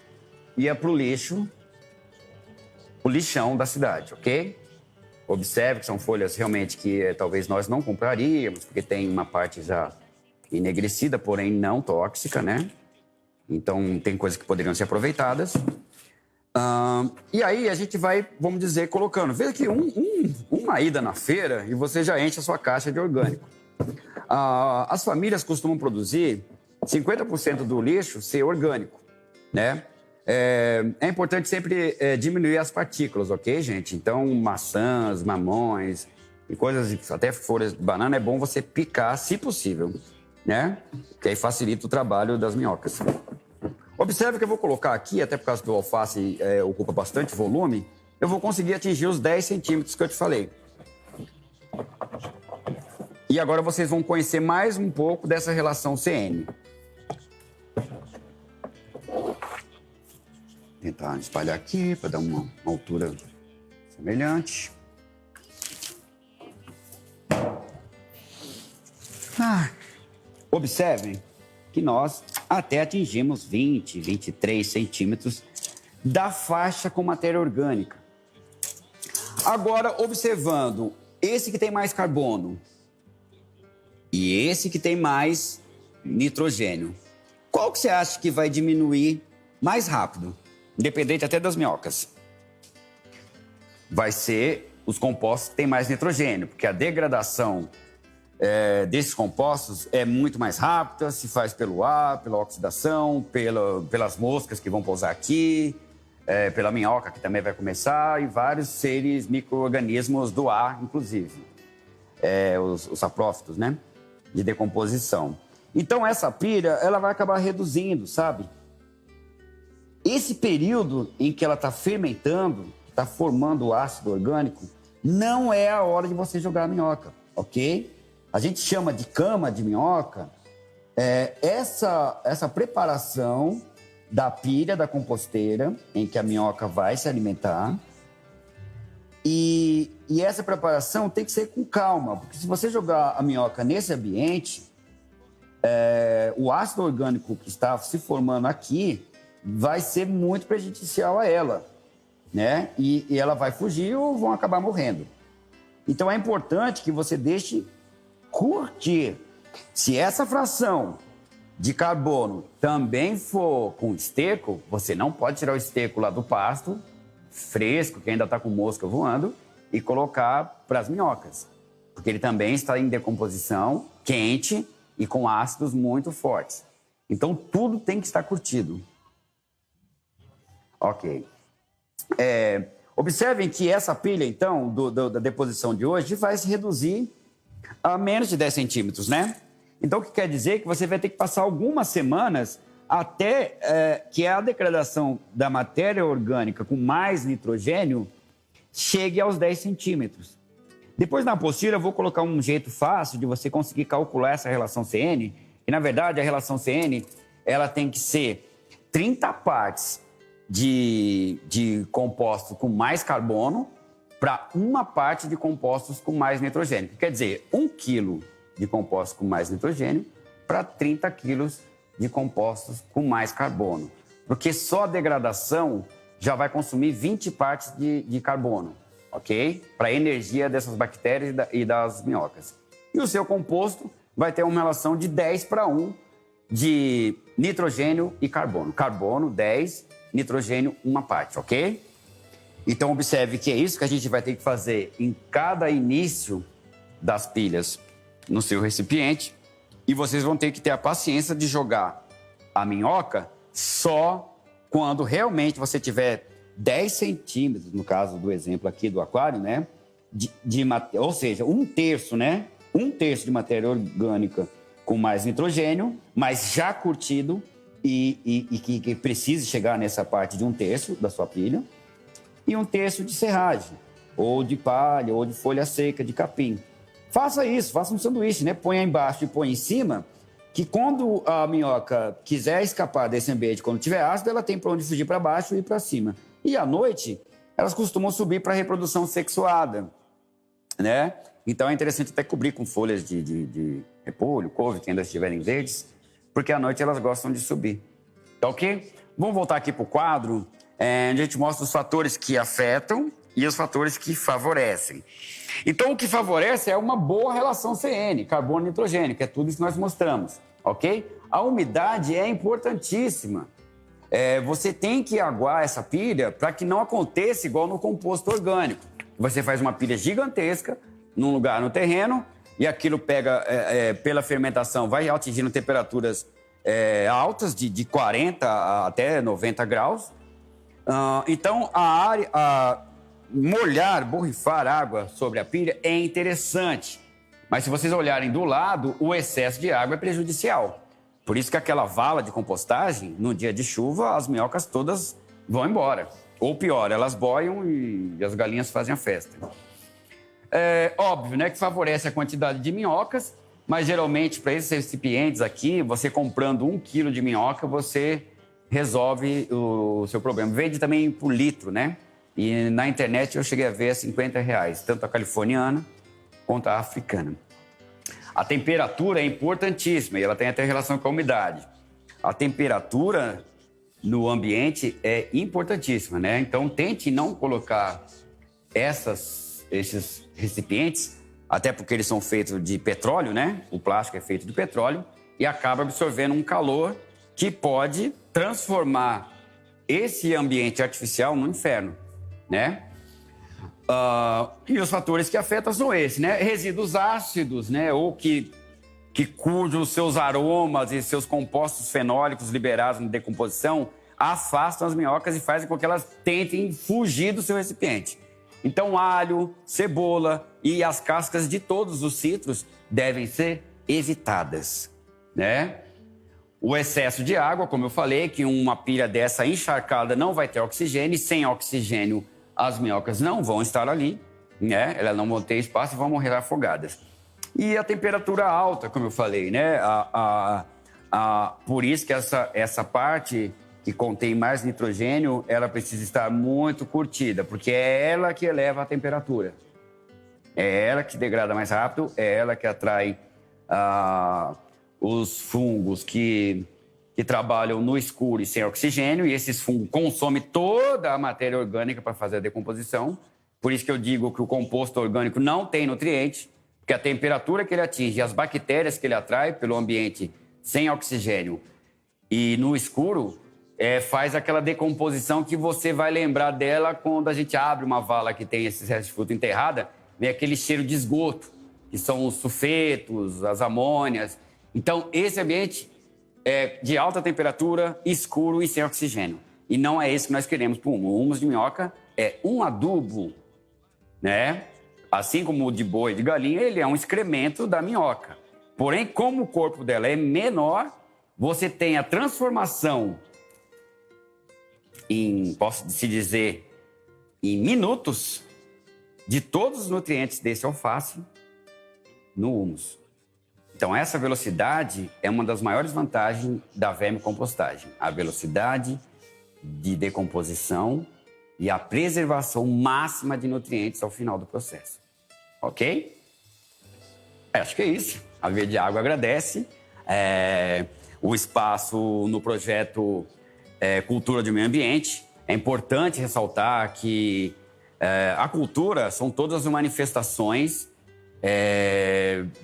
S2: ia para o lixo, o lixão da cidade, ok? Observe que são folhas realmente que talvez nós não compraríamos, porque tem uma parte já enegrecida, porém não tóxica, né? Então, tem coisas que poderiam ser aproveitadas. E aí, a gente vai, vamos dizer, colocando. Veja que uma ida na feira e você já enche a sua caixa de orgânico. As famílias costumam produzir 50% do lixo ser orgânico, né? É importante sempre diminuir as partículas, ok, gente? Então, maçãs, mamões e coisas, até folhas de banana, é bom você picar, se possível, né? Que aí facilita o trabalho das minhocas. Observe que eu vou colocar aqui, até por causa que o alface ocupa bastante volume, eu vou conseguir atingir os 10 centímetros que eu te falei. E agora vocês vão conhecer mais um pouco dessa relação CN. Tentar espalhar aqui para dar uma altura semelhante. Observem que nós até atingimos 20, 23 centímetros da faixa com matéria orgânica. Agora, observando esse que tem mais carbono e esse que tem mais nitrogênio, qual que você acha que vai diminuir mais rápido? Independente até das minhocas. Vai ser os compostos que têm mais nitrogênio, porque a degradação desses compostos é muito mais rápida, se faz pelo ar, pela oxidação, pelas moscas que vão pousar aqui, pela minhoca que também vai começar, e vários seres, micro-organismos do ar, inclusive. Os saprófitos, né? De decomposição. Então, essa pilha, ela vai acabar reduzindo, sabe? Esse período em que ela está fermentando, está formando o ácido orgânico, não é a hora de você jogar a minhoca, ok? A gente chama de cama de minhoca essa preparação da pilha da composteira, em que a minhoca vai se alimentar. E essa preparação tem que ser com calma, porque se você jogar a minhoca nesse ambiente, o ácido orgânico que está se formando aqui vai ser muito prejudicial a ela, né? E ela vai fugir ou vão acabar morrendo. Então é importante que você deixe curtir. Se essa fração de carbono também for com esterco, você não pode tirar o esterco lá do pasto, fresco, que ainda está com mosca voando, e colocar para as minhocas. Porque ele também está em decomposição, quente e com ácidos muito fortes. Então, tudo tem que estar curtido. Ok. Observem que essa pilha, então, da deposição de hoje, vai se reduzir a menos de 10 centímetros, né? Então, o que quer dizer que você vai ter que passar algumas semanas até que a degradação da matéria orgânica com mais nitrogênio chegue aos 10 centímetros. Depois, na apostila, eu vou colocar um jeito fácil de você conseguir calcular essa relação CN. E, na verdade, a relação CN ela tem que ser 30 partes de compostos com mais carbono para uma parte de compostos com mais nitrogênio. Quer dizer, 1 quilo de compostos com mais nitrogênio para 30 quilos de compostos com mais carbono. Porque só a degradação já vai consumir 20 partes de carbono, ok? Para a energia dessas bactérias e das minhocas. E o seu composto vai ter uma relação de 10 para 1 de nitrogênio e carbono. Carbono, 10, nitrogênio, 1 parte, ok? Então, observe que é isso que a gente vai ter que fazer em cada início das pilhas no seu recipiente. E vocês vão ter que ter a paciência de jogar a minhoca só quando realmente você tiver 10 centímetros, no caso do exemplo aqui do aquário, né? Ou seja, 1/3, né? 1/3 de matéria orgânica com mais nitrogênio, mas já curtido e que precise chegar nessa parte de 1/3 da sua pilha. E 1/3 de serragem, ou de palha, ou de folha seca, de capim. Faça isso, faça um sanduíche, né? Põe embaixo e põe em cima, que quando a minhoca quiser escapar desse ambiente, quando tiver ácido, ela tem para onde fugir para baixo e para cima. E à noite, elas costumam subir para a reprodução sexuada, né? Então é interessante até cobrir com folhas de repolho, couve, que ainda estiverem verdes, porque à noite elas gostam de subir. Tá ok? Vamos voltar aqui para o quadro. A gente mostra os fatores que afetam e os fatores que favorecem. Então, o que favorece é uma boa relação CN, carbono e nitrogênio, que é tudo isso que nós mostramos, ok? A umidade é importantíssima. Você tem que aguar essa pilha para que não aconteça igual no composto orgânico. Você faz uma pilha gigantesca num lugar no terreno e aquilo pega, pela fermentação, vai atingindo temperaturas altas, de 40 até 90 graus. Então, molhar, borrifar água sobre a pilha é interessante. Mas se vocês olharem do lado, o excesso de água é prejudicial. Por isso que aquela vala de compostagem, no dia de chuva, as minhocas todas vão embora. Ou pior, elas boiam e as galinhas fazem a festa. É óbvio, né, que favorece a quantidade de minhocas, mas geralmente para esses recipientes aqui, você comprando 1 quilo de minhoca, você resolve o seu problema. Vende também por litro, né? E na internet eu cheguei a ver a R$50, tanto a californiana quanto a africana. A temperatura é importantíssima e ela tem até relação com a umidade. A temperatura no ambiente é importantíssima, né? Então tente não colocar esses recipientes, até porque eles são feitos de petróleo, né? O plástico é feito de petróleo e acaba absorvendo um calor que pode transformar esse ambiente artificial no inferno, né? E os fatores que afetam são esses, né? Resíduos ácidos, né? Ou cujos seus aromas e seus compostos fenólicos liberados na decomposição afastam as minhocas e fazem com que elas tentem fugir do seu recipiente. Então, alho, cebola e as cascas de todos os citros devem ser evitadas, né? O excesso de água, como eu falei, que uma pilha dessa encharcada não vai ter oxigênio, e sem oxigênio as minhocas não vão estar ali, né? Elas não vão ter espaço e vão morrer afogadas. E a temperatura alta, como eu falei, né? Por isso que essa parte que contém mais nitrogênio, ela precisa estar muito curtida, porque é ela que eleva a temperatura. É ela que degrada mais rápido, é ela que atrai os fungos que trabalham no escuro e sem oxigênio, e esses fungos consomem toda a matéria orgânica para fazer a decomposição. Por isso que eu digo que o composto orgânico não tem nutriente, porque a temperatura que ele atinge e as bactérias que ele atrai pelo ambiente sem oxigênio e no escuro faz aquela decomposição que você vai lembrar dela quando a gente abre uma vala que tem esses restos de fruta enterrada, vem aquele cheiro de esgoto, que são os sulfetos, as amônias. Então, esse ambiente é de alta temperatura, escuro e sem oxigênio. E não é isso que nós queremos para o humus. O humus de minhoca é um adubo, né? Assim como o de boi e de galinha, ele é um excremento da minhoca. Porém, como o corpo dela é menor, você tem a transformação posso-se dizer, em minutos, de todos os nutrientes desse alface no humus. Então, essa velocidade é uma das maiores vantagens da vermicompostagem. A velocidade de decomposição e a preservação máxima de nutrientes ao final do processo. Ok? Acho que é isso. A Verde Água agradece. O espaço no projeto Cultura de Meio Ambiente. É importante ressaltar que a cultura são todas as manifestações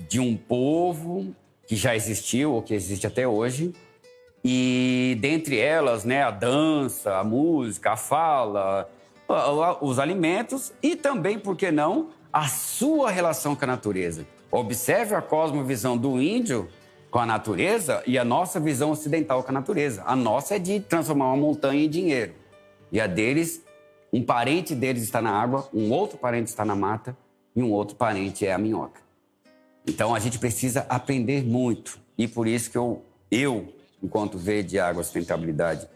S2: de um povo que já existiu ou que existe até hoje. E dentre elas, né, a dança, a música, a fala, os alimentos e também, por que não, a sua relação com a natureza. Observe a cosmovisão do índio com a natureza e a nossa visão ocidental com a natureza. A nossa é de transformar uma montanha em dinheiro. E a deles, um parente deles está na água, um outro parente está na mata e um outro parente é a minhoca. Então, a gente precisa aprender muito. E por isso que eu enquanto Verde Água Sustentabilidade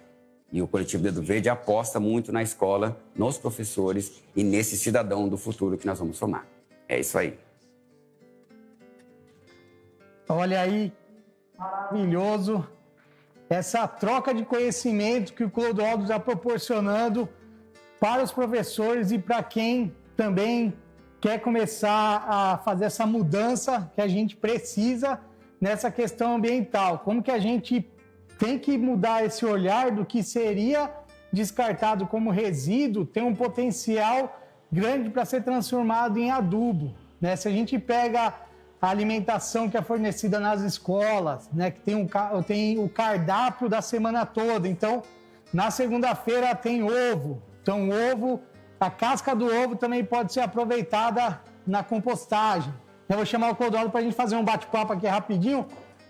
S2: e o Coletivo Dedo Verde, aposta muito na escola, nos professores e nesse cidadão do futuro que nós vamos formar. É isso aí.
S1: Olha aí, maravilhoso. Essa troca de conhecimento que o Clodoaldo está proporcionando para os professores e para quem também quer começar a fazer essa mudança que a gente precisa nessa questão ambiental. Como que a gente tem que mudar esse olhar do que seria descartado como resíduo, tem um potencial grande para ser transformado em adubo, né? Se a gente pega a alimentação que é fornecida nas escolas, né? Que tem o cardápio da semana toda. Então, na segunda-feira tem ovo. Então, a casca do ovo também pode ser aproveitada na compostagem. Eu vou chamar o Clodoaldo para a gente fazer um bate-papo aqui rapidinho,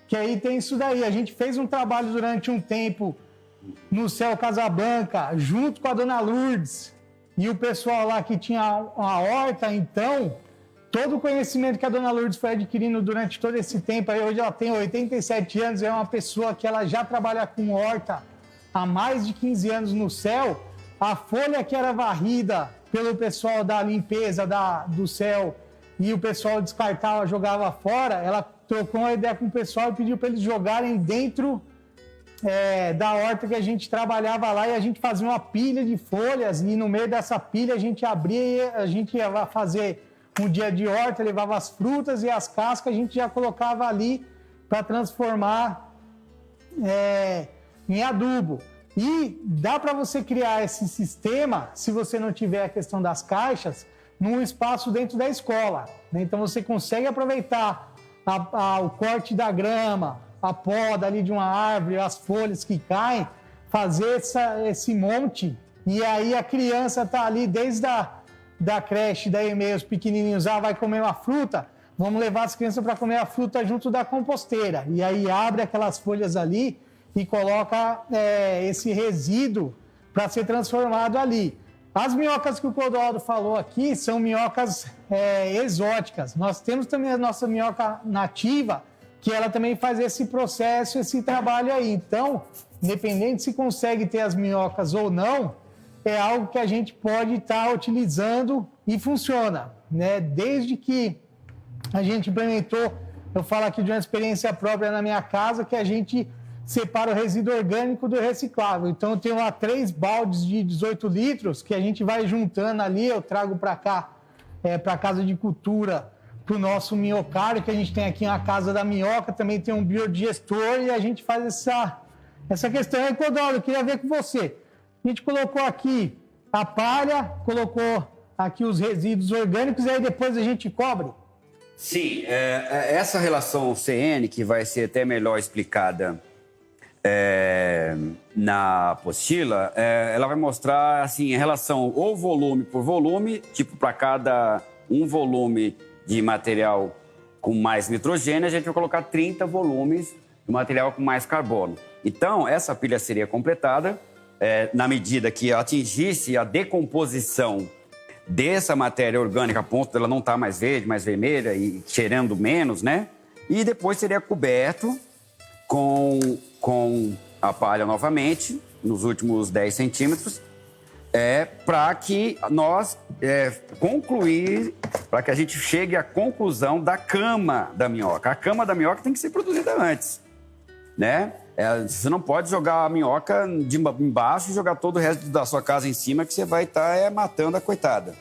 S1: que aí tem isso daí. A gente fez um trabalho durante um tempo no Céu Casablanca, junto com a Dona Lourdes e o pessoal lá que tinha a horta. Então, todo o conhecimento que a Dona Lourdes foi adquirindo durante todo esse tempo, aí hoje ela tem 87 anos, é uma pessoa que ela já trabalha com horta há mais de 15 anos no Céu. A folha que era varrida pelo pessoal da limpeza do Céu e o pessoal descartava, jogava fora, ela trocou uma ideia com o pessoal e pediu para eles jogarem dentro da horta que a gente trabalhava lá, e a gente fazia uma pilha de folhas, e no meio dessa pilha a gente abria, a gente ia fazer um dia de horta, levava as frutas e as cascas, a gente já colocava ali para transformar em adubo. E dá para você criar esse sistema, se você não tiver a questão das caixas, num espaço dentro da escola, né? Então você consegue aproveitar o corte da grama, a poda ali de uma árvore, as folhas que caem, fazer esse monte, e aí a criança está ali desde da creche, daí meio os pequenininhos, vai comer uma fruta, vamos levar as crianças para comer a fruta junto da composteira, e aí abre aquelas folhas ali e coloca esse resíduo para ser transformado ali. As minhocas que o Clodoaldo falou aqui são minhocas exóticas. Nós temos também a nossa minhoca nativa, que ela também faz esse processo, esse trabalho aí. Então, independente se consegue ter as minhocas ou não, é algo que a gente pode estar utilizando e funciona, né? Desde que a gente implementou, eu falo aqui de uma experiência própria na minha casa, que a gente separa o resíduo orgânico do reciclável. Então, eu tenho lá 3 baldes de 18 litros que a gente vai juntando ali, eu trago para cá, para a casa de cultura, para o nosso minhocário, que a gente tem aqui na Casa da Minhoca, também tem um biodigestor, e a gente faz essa questão. Aí, Clodoaldo, eu queria ver com você. A gente colocou aqui a palha, colocou aqui os resíduos orgânicos, e aí depois a gente cobre.
S2: Sim, essa relação CN, que vai ser até melhor explicada na apostila, ela vai mostrar assim, em relação ou volume por volume, tipo para cada um volume de material com mais nitrogênio, a gente vai colocar 30 volumes de material com mais carbono. Então, essa pilha seria completada na medida que atingisse a decomposição dessa matéria orgânica, a ponto dela não estar mais verde, mais vermelha e cheirando menos, né? E depois seria coberto com a palha novamente, nos últimos 10 centímetros, para que nós para que a gente chegue à conclusão da cama da minhoca. A cama da minhoca tem que ser produzida antes, né? Você não pode jogar a minhoca de embaixo e jogar todo o resto da sua casa em cima, que você vai estar matando a coitada.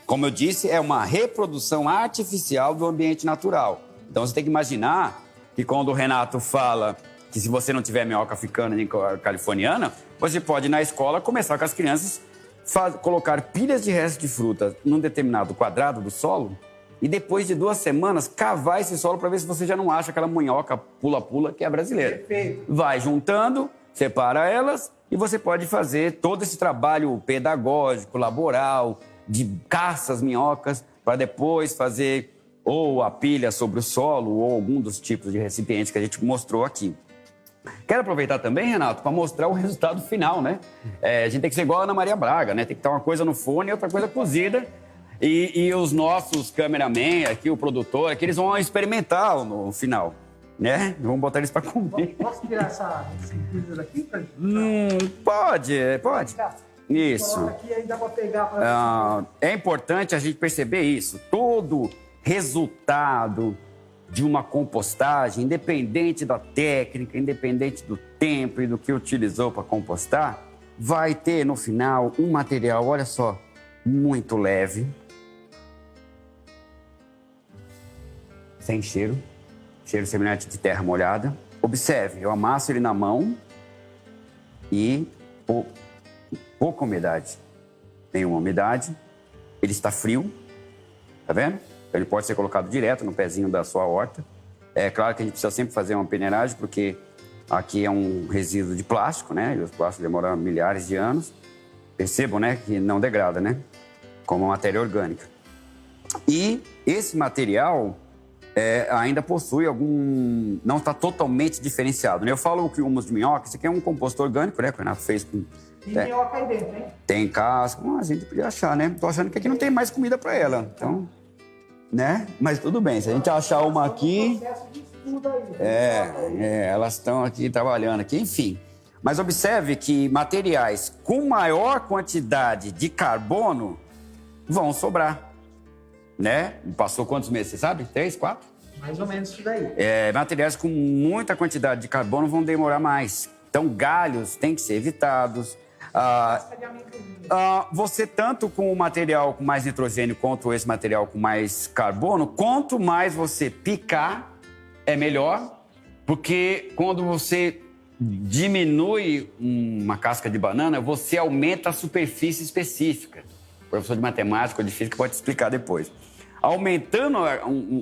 S2: Como eu disse, é uma reprodução artificial do ambiente natural. Então, você tem que imaginar que quando o Renato fala que se você não tiver minhoca africana nem californiana, você pode, na escola, começar com as crianças colocar pilhas de restos de fruta num determinado quadrado do solo e depois de 2 semanas cavar esse solo para ver se você já não acha aquela minhoca pula-pula que é brasileira.
S1: Perfeito.
S2: Vai juntando, separa elas e você pode fazer todo esse trabalho pedagógico, laboral, de caça às minhocas, para depois fazer ou a pilha sobre o solo ou algum dos tipos de recipientes que a gente mostrou aqui. Quero aproveitar também, Renato, para mostrar o resultado final, né? A gente tem que ser igual a Ana Maria Braga, né? Tem que estar uma coisa no forno e outra coisa cozida. E os nossos cameramen aqui, o produtor, aqui, eles vão experimentar no final, né? Vamos botar eles para comer.
S1: Posso tirar essa pizza daqui?
S2: Pode. Isso.
S1: Coloca aqui, aí dá para pegar.
S2: É importante a gente perceber isso. Todo resultado de uma compostagem, independente da técnica, independente do tempo e do que utilizou para compostar, vai ter no final um material, olha só, muito leve, sem cheiro semelhante de terra molhada. Observe, eu amasso ele na mão e pouca umidade, nenhuma umidade, ele está frio, tá vendo? Então, ele pode ser colocado direto no pezinho da sua horta. É claro que a gente precisa sempre fazer uma peneiragem, porque aqui é um resíduo de plástico, né? E os plásticos demoram milhares de anos. Percebam, né, que não degrada, né? Como matéria orgânica. E esse material ainda possui algum... Não está totalmente diferenciado, né? Eu falo que o humus de minhoca, isso aqui é um composto orgânico, né? Que o Renato fez com...
S1: E minhoca aí dentro, hein?
S2: Tem casca, mas a gente podia achar, né? Tô achando que aqui não tem mais comida para ela, então... Né? Mas tudo bem, se a gente achar uma aqui... Elas estão aqui trabalhando aqui, enfim. Mas observe que materiais com maior quantidade de carbono vão sobrar, né? Passou quantos meses, você sabe? 3, 4?
S1: Mais ou menos isso daí.
S2: Materiais com muita quantidade de carbono vão demorar mais. Então, galhos têm que ser evitados. Você, tanto com o material com mais nitrogênio quanto esse material com mais carbono, quanto mais você picar, é melhor, porque quando você diminui uma casca de banana, você aumenta a superfície específica. O professor de matemática ou de física pode explicar depois. Aumentando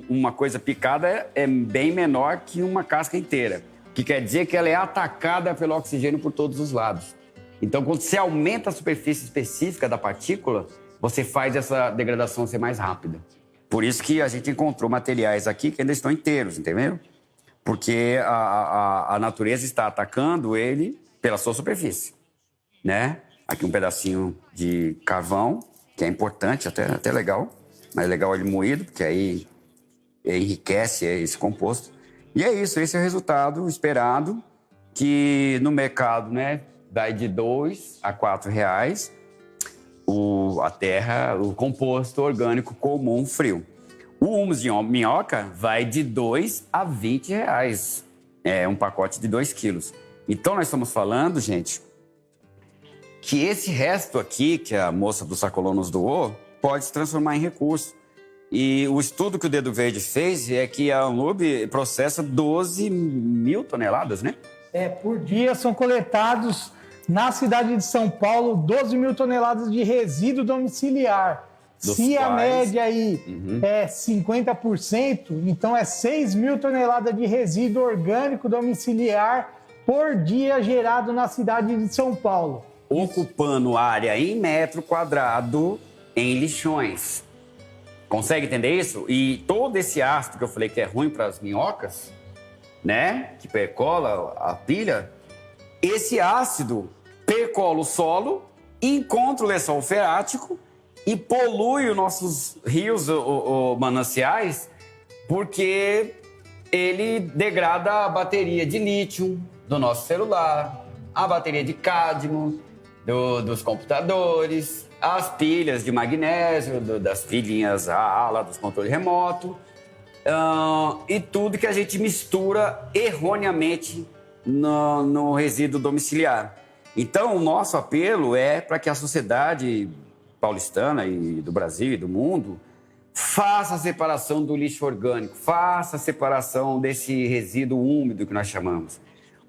S2: uma coisa picada é bem menor que uma casca inteira, o que quer dizer que ela é atacada pelo oxigênio por todos os lados. Então, quando você aumenta a superfície específica da partícula, você faz essa degradação ser mais rápida. Por isso que a gente encontrou materiais aqui que ainda estão inteiros, entendeu? Porque a natureza está atacando ele pela sua superfície, né? Aqui um pedacinho de carvão, que é importante, até legal. Mas é legal ele moído, porque aí enriquece esse composto. E é isso, esse é o resultado esperado, que no mercado, né, vai de R$2 a R$4 o composto orgânico comum frio. O humus de minhoca vai de R$2 a R$20. É um pacote de 2 quilos. Então, nós estamos falando, gente, que esse resto aqui, que a moça do sacolão nos doou, pode se transformar em recurso. E o estudo que o Dedo Verde fez é que a Anlub processa 12 mil toneladas, né?
S1: Por dia são coletados na cidade de São Paulo 12 mil toneladas de resíduo domiciliar. Se a média aí é 50%, então é 6 mil toneladas de resíduo orgânico domiciliar por dia gerado na cidade de São Paulo.
S2: Ocupando área em metro quadrado em lixões. Consegue entender isso? E todo esse ácido que eu falei que é ruim para as minhocas, né? Que percola a pilha, esse ácido percola o solo, encontra o lençol freático e polui os nossos rios ou mananciais, porque ele degrada a bateria de lítio do nosso celular, a bateria de cádmio dos computadores, as pilhas de magnésio, das pilhinhas lá dos controles remoto, e tudo que a gente mistura erroneamente no resíduo domiciliar. Então, o nosso apelo é para que a sociedade paulistana e do Brasil e do mundo faça a separação do lixo orgânico, faça a separação desse resíduo úmido que nós chamamos.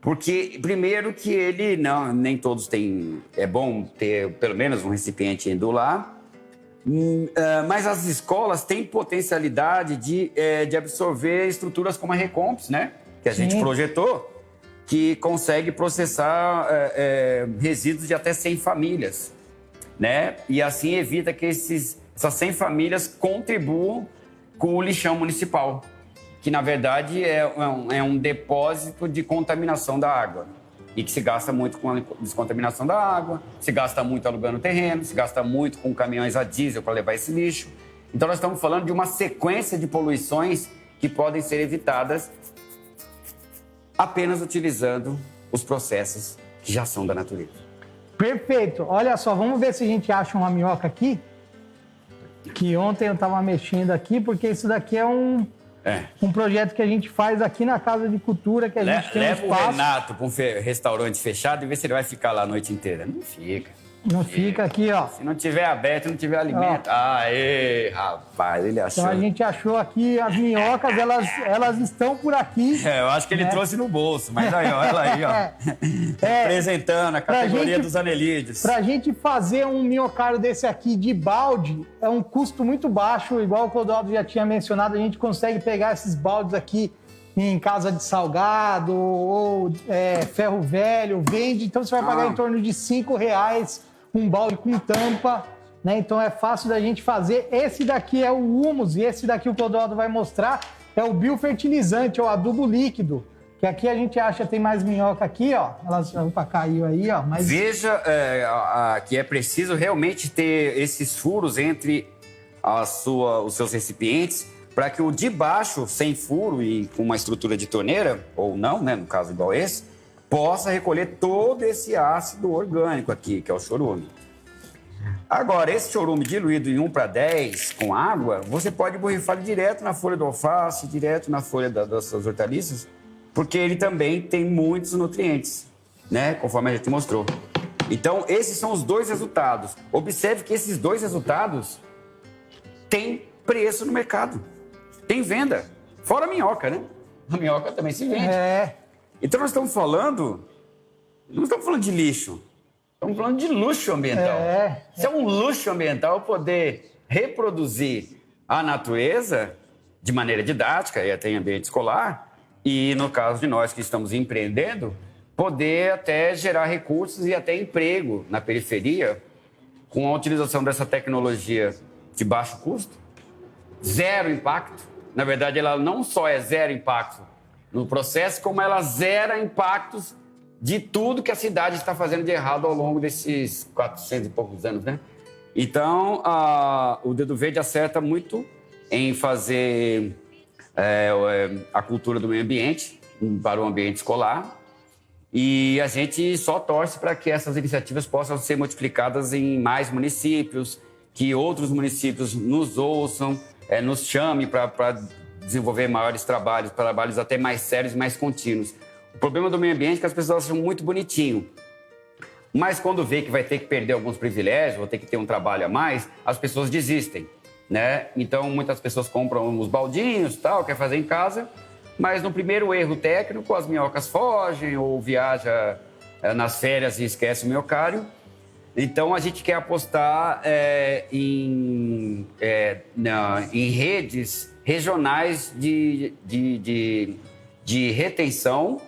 S2: Porque, primeiro, que ele nem todos têm... É bom ter pelo menos um recipiente indo lá, mas as escolas têm potencialidade de absorver estruturas como a Recomps, né? Que a gente projetou, que consegue processar resíduos de até 100 famílias, né? E assim evita que essas 100 famílias contribuam com o lixão municipal, que na verdade é um depósito de contaminação da água e que se gasta muito com a descontaminação da água, se gasta muito alugando terreno, se gasta muito com caminhões a diesel para levar esse lixo. Então nós estamos falando de uma sequência de poluições que podem ser evitadas apenas utilizando os processos que já são da natureza.
S1: Perfeito. Olha só, vamos ver se a gente acha uma minhoca aqui. Que ontem eu estava mexendo aqui, porque isso daqui é um projeto que a gente faz aqui na Casa de Cultura, que a gente tem um espaço.
S2: Leva o Renato para um restaurante fechado e vê se ele vai ficar lá a noite inteira. Não fica.
S1: Não fica aqui, ó.
S2: Se não tiver aberto, não tiver alimento. Aê, rapaz, ele achou.
S1: Então a gente achou aqui as minhocas, elas estão por aqui.
S2: Eu acho que ele trouxe no bolso, mas aí, ó, ela aí, ó. Apresentando a categoria dos anelídeos.
S1: Pra gente fazer um minhocário desse aqui de balde, é um custo muito baixo, igual o Clodoaldo já tinha mencionado, a gente consegue pegar esses baldes aqui em casa de salgado ou ferro velho, vende, então você vai pagar em torno de R$5 um balde com tampa, né? Então é fácil da gente fazer. Esse daqui é o humus e esse daqui o Clodoaldo vai mostrar é o biofertilizante, ou adubo líquido, que aqui a gente acha tem mais minhoca aqui, ó. Opa, caiu aí, ó. Mas...
S2: Veja que é preciso realmente ter esses furos entre os seus recipientes para que o de baixo, sem furo e com uma estrutura de torneira, ou não, né, no caso igual esse, possa recolher todo esse ácido orgânico aqui, que é o chorume. Agora, esse chorume diluído em 1:10 com água, você pode borrifar direto na folha do alface, direto na folha das suas hortaliças, porque ele também tem muitos nutrientes, né, conforme a gente mostrou. Então, esses são os dois resultados. Observe que esses dois resultados têm preço no mercado, tem venda, fora a minhoca, né? A minhoca também se vende. Então, nós estamos falando, não estamos falando de lixo, estamos falando de luxo ambiental. Isso é um luxo ambiental poder reproduzir a natureza de maneira didática e até em ambiente escolar e, no caso de nós que estamos empreendendo, poder até gerar recursos e até emprego na periferia com a utilização dessa tecnologia de baixo custo, zero impacto. Na verdade, ela não só é zero impacto no processo, como ela zera impactos de tudo que a cidade está fazendo de errado ao longo desses 400 e poucos anos, né? Então, o Dedo Verde acerta muito em fazer a cultura do meio ambiente para o ambiente escolar, e a gente só torce para que essas iniciativas possam ser multiplicadas em mais municípios, que outros municípios nos ouçam, nos chamem para desenvolver maiores trabalhos até mais sérios e mais contínuos. O problema do meio ambiente é que as pessoas acham muito bonitinho, mas quando vê que vai ter que perder alguns privilégios, ou ter que ter um trabalho a mais, as pessoas desistem, né? Então, muitas pessoas compram os baldinhos, tal, quer fazer em casa, mas no primeiro erro técnico, as minhocas fogem ou viaja nas férias e esquece o minhocário. Então, a gente quer apostar em redes regionais de retenção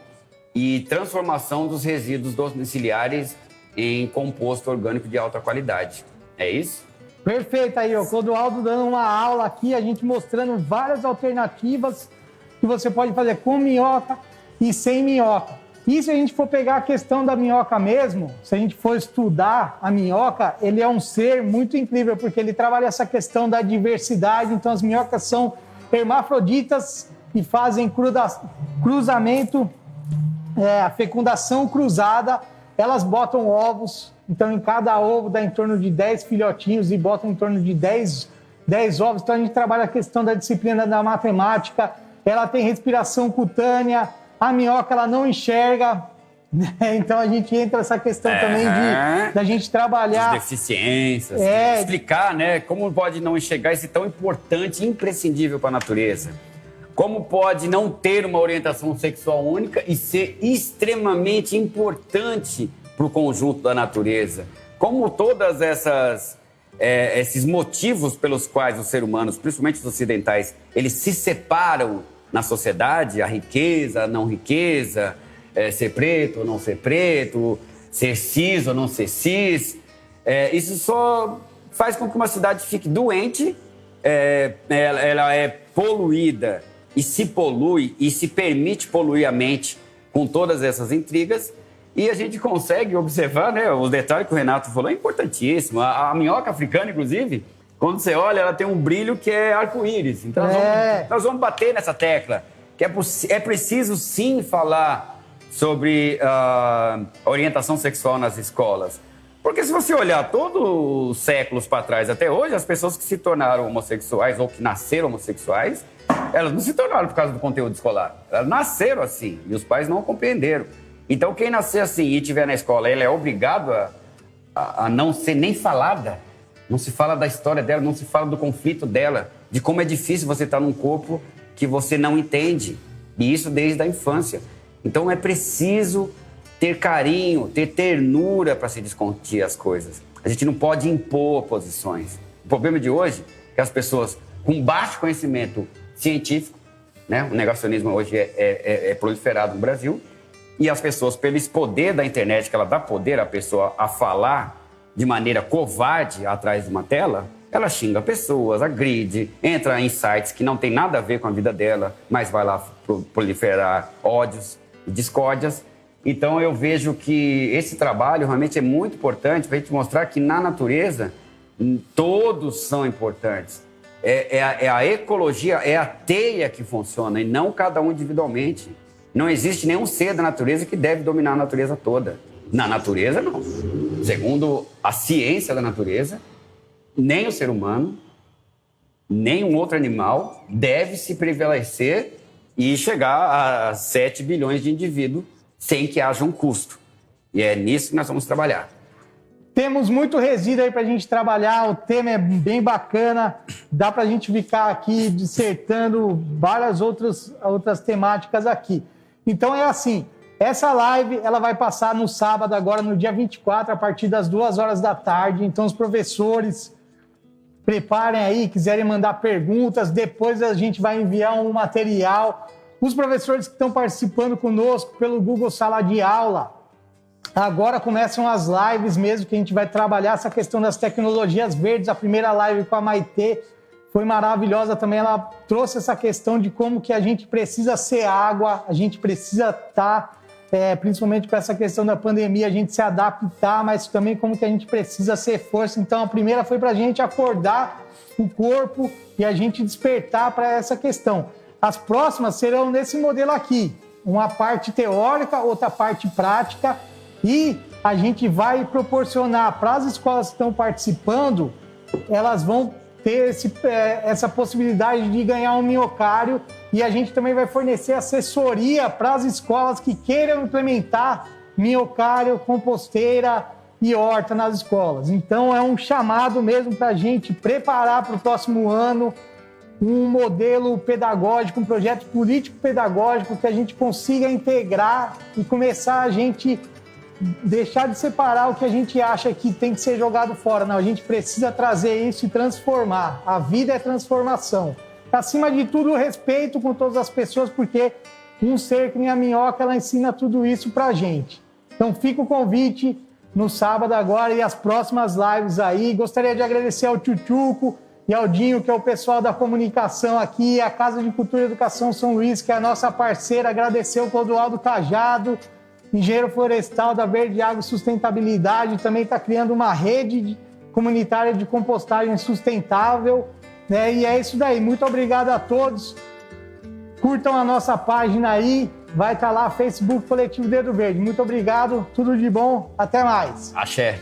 S2: e transformação dos resíduos domiciliares em composto orgânico de alta qualidade. É isso?
S1: Perfeito aí, o Clodoaldo dando uma aula aqui, a gente mostrando várias alternativas que você pode fazer com minhoca e sem minhoca. E se a gente for pegar a questão da minhoca mesmo, se a gente for estudar a minhoca, ele é um ser muito incrível, porque ele trabalha essa questão da diversidade. Então, as minhocas são hermafroditas e fazem cruzamento, a fecundação cruzada. Elas botam ovos, então em cada ovo dá em torno de 10 filhotinhos e botam em torno de 10 ovos. Então, a gente trabalha a questão da disciplina da matemática. Ela tem respiração cutânea. A minhoca, ela não enxerga, né? Então a gente entra nessa questão também da gente trabalhar...
S2: As deficiências, explicar, né, como pode não enxergar esse tão importante e imprescindível para a natureza. Como pode não ter uma orientação sexual única e ser extremamente importante para o conjunto da natureza. Como todas esses motivos pelos quais os seres humanos, principalmente os ocidentais, eles se separam na sociedade, a riqueza, a não riqueza, ser preto ou não ser preto, ser cis ou não ser cis. Isso só faz com que uma cidade fique doente, ela é poluída e se polui e se permite poluir a mente com todas essas intrigas. E a gente consegue observar, né, os detalhes que o Renato falou, é importantíssimo. A minhoca africana, inclusive, quando você olha, ela tem um brilho que é arco-íris. Então, nós vamos bater nessa tecla. Que é preciso, sim, falar sobre orientação sexual nas escolas. Porque se você olhar todos os séculos para trás até hoje, as pessoas que se tornaram homossexuais ou que nasceram homossexuais, elas não se tornaram por causa do conteúdo escolar. Elas nasceram assim e os pais não compreenderam. Então, quem nascer assim e estiver na escola, ele é obrigado a não ser nem falada. Não se fala da história dela, não se fala do conflito dela, de como é difícil você estar num corpo que você não entende. E isso desde a infância. Então é preciso ter carinho, ter ternura para se discutir as coisas. A gente não pode impor posições. O problema de hoje é que as pessoas com baixo conhecimento científico, né? O negacionismo hoje é proliferado no Brasil, e as pessoas, pelo esse poder da internet, que ela dá poder à pessoa a falar de maneira covarde atrás de uma tela, ela xinga pessoas, agride, entra em sites que não tem nada a ver com a vida dela, mas vai lá proliferar ódios e discórdias. Então eu vejo que esse trabalho realmente é muito importante para a gente mostrar que na natureza todos são importantes. É a ecologia, é a teia que funciona e não cada um individualmente. Não existe nenhum ser da natureza que deve dominar a natureza toda. Na natureza, não. Segundo a ciência da natureza, nem o ser humano, nem um outro animal deve se prevalecer e chegar a 7 bilhões de indivíduos sem que haja um custo. E é nisso que nós vamos trabalhar.
S1: Temos muito resíduo aí para a gente trabalhar, o tema é bem bacana, dá para a gente ficar aqui dissertando várias outras temáticas aqui. Então é assim, essa live ela vai passar no sábado agora, no dia 24, a partir das 2 horas da tarde. Então os professores preparem aí, quiserem mandar perguntas, depois a gente vai enviar um material. Os professores que estão participando conosco pelo Google Sala de Aula, agora começam as lives mesmo, que a gente vai trabalhar essa questão das tecnologias verdes. A primeira live com a Maitê foi maravilhosa também. Ela trouxe essa questão de como que a gente precisa ser água, a gente precisa estar, principalmente com essa questão da pandemia, a gente se adaptar, mas também como que a gente precisa ser força. Então a primeira foi para a gente acordar o corpo e a gente despertar para essa questão. As próximas serão nesse modelo aqui, uma parte teórica, outra parte prática, e a gente vai proporcionar para as escolas que estão participando, elas vão ter essa possibilidade de ganhar um minhocário, e a gente também vai fornecer assessoria para as escolas que queiram implementar minhocário, composteira e horta nas escolas. Então é um chamado mesmo para a gente preparar para o próximo ano um modelo pedagógico, um projeto político-pedagógico que a gente consiga integrar e começar a gente deixar de separar o que a gente acha que tem que ser jogado fora. Não, a gente precisa trazer isso e transformar. A vida é transformação. Acima de tudo, o respeito com todas as pessoas, porque um ser que nem a minhoca, ela ensina tudo isso pra gente. Então fica o convite no sábado agora e as próximas lives aí. Gostaria de agradecer ao Tchutchuco e ao Dinho, que é o pessoal da comunicação aqui, a Casa de Cultura e Educação São Luís, que é a nossa parceira. Agradecer o Clodoaldo Cajado, engenheiro florestal da Verde Água e Sustentabilidade, também está criando uma rede comunitária de compostagem sustentável, né? E é isso daí. Muito obrigado a todos. Curtam a nossa página aí, vai estar lá, Facebook Coletivo Dedo Verde. Muito obrigado, tudo de bom, até mais.
S2: Axé.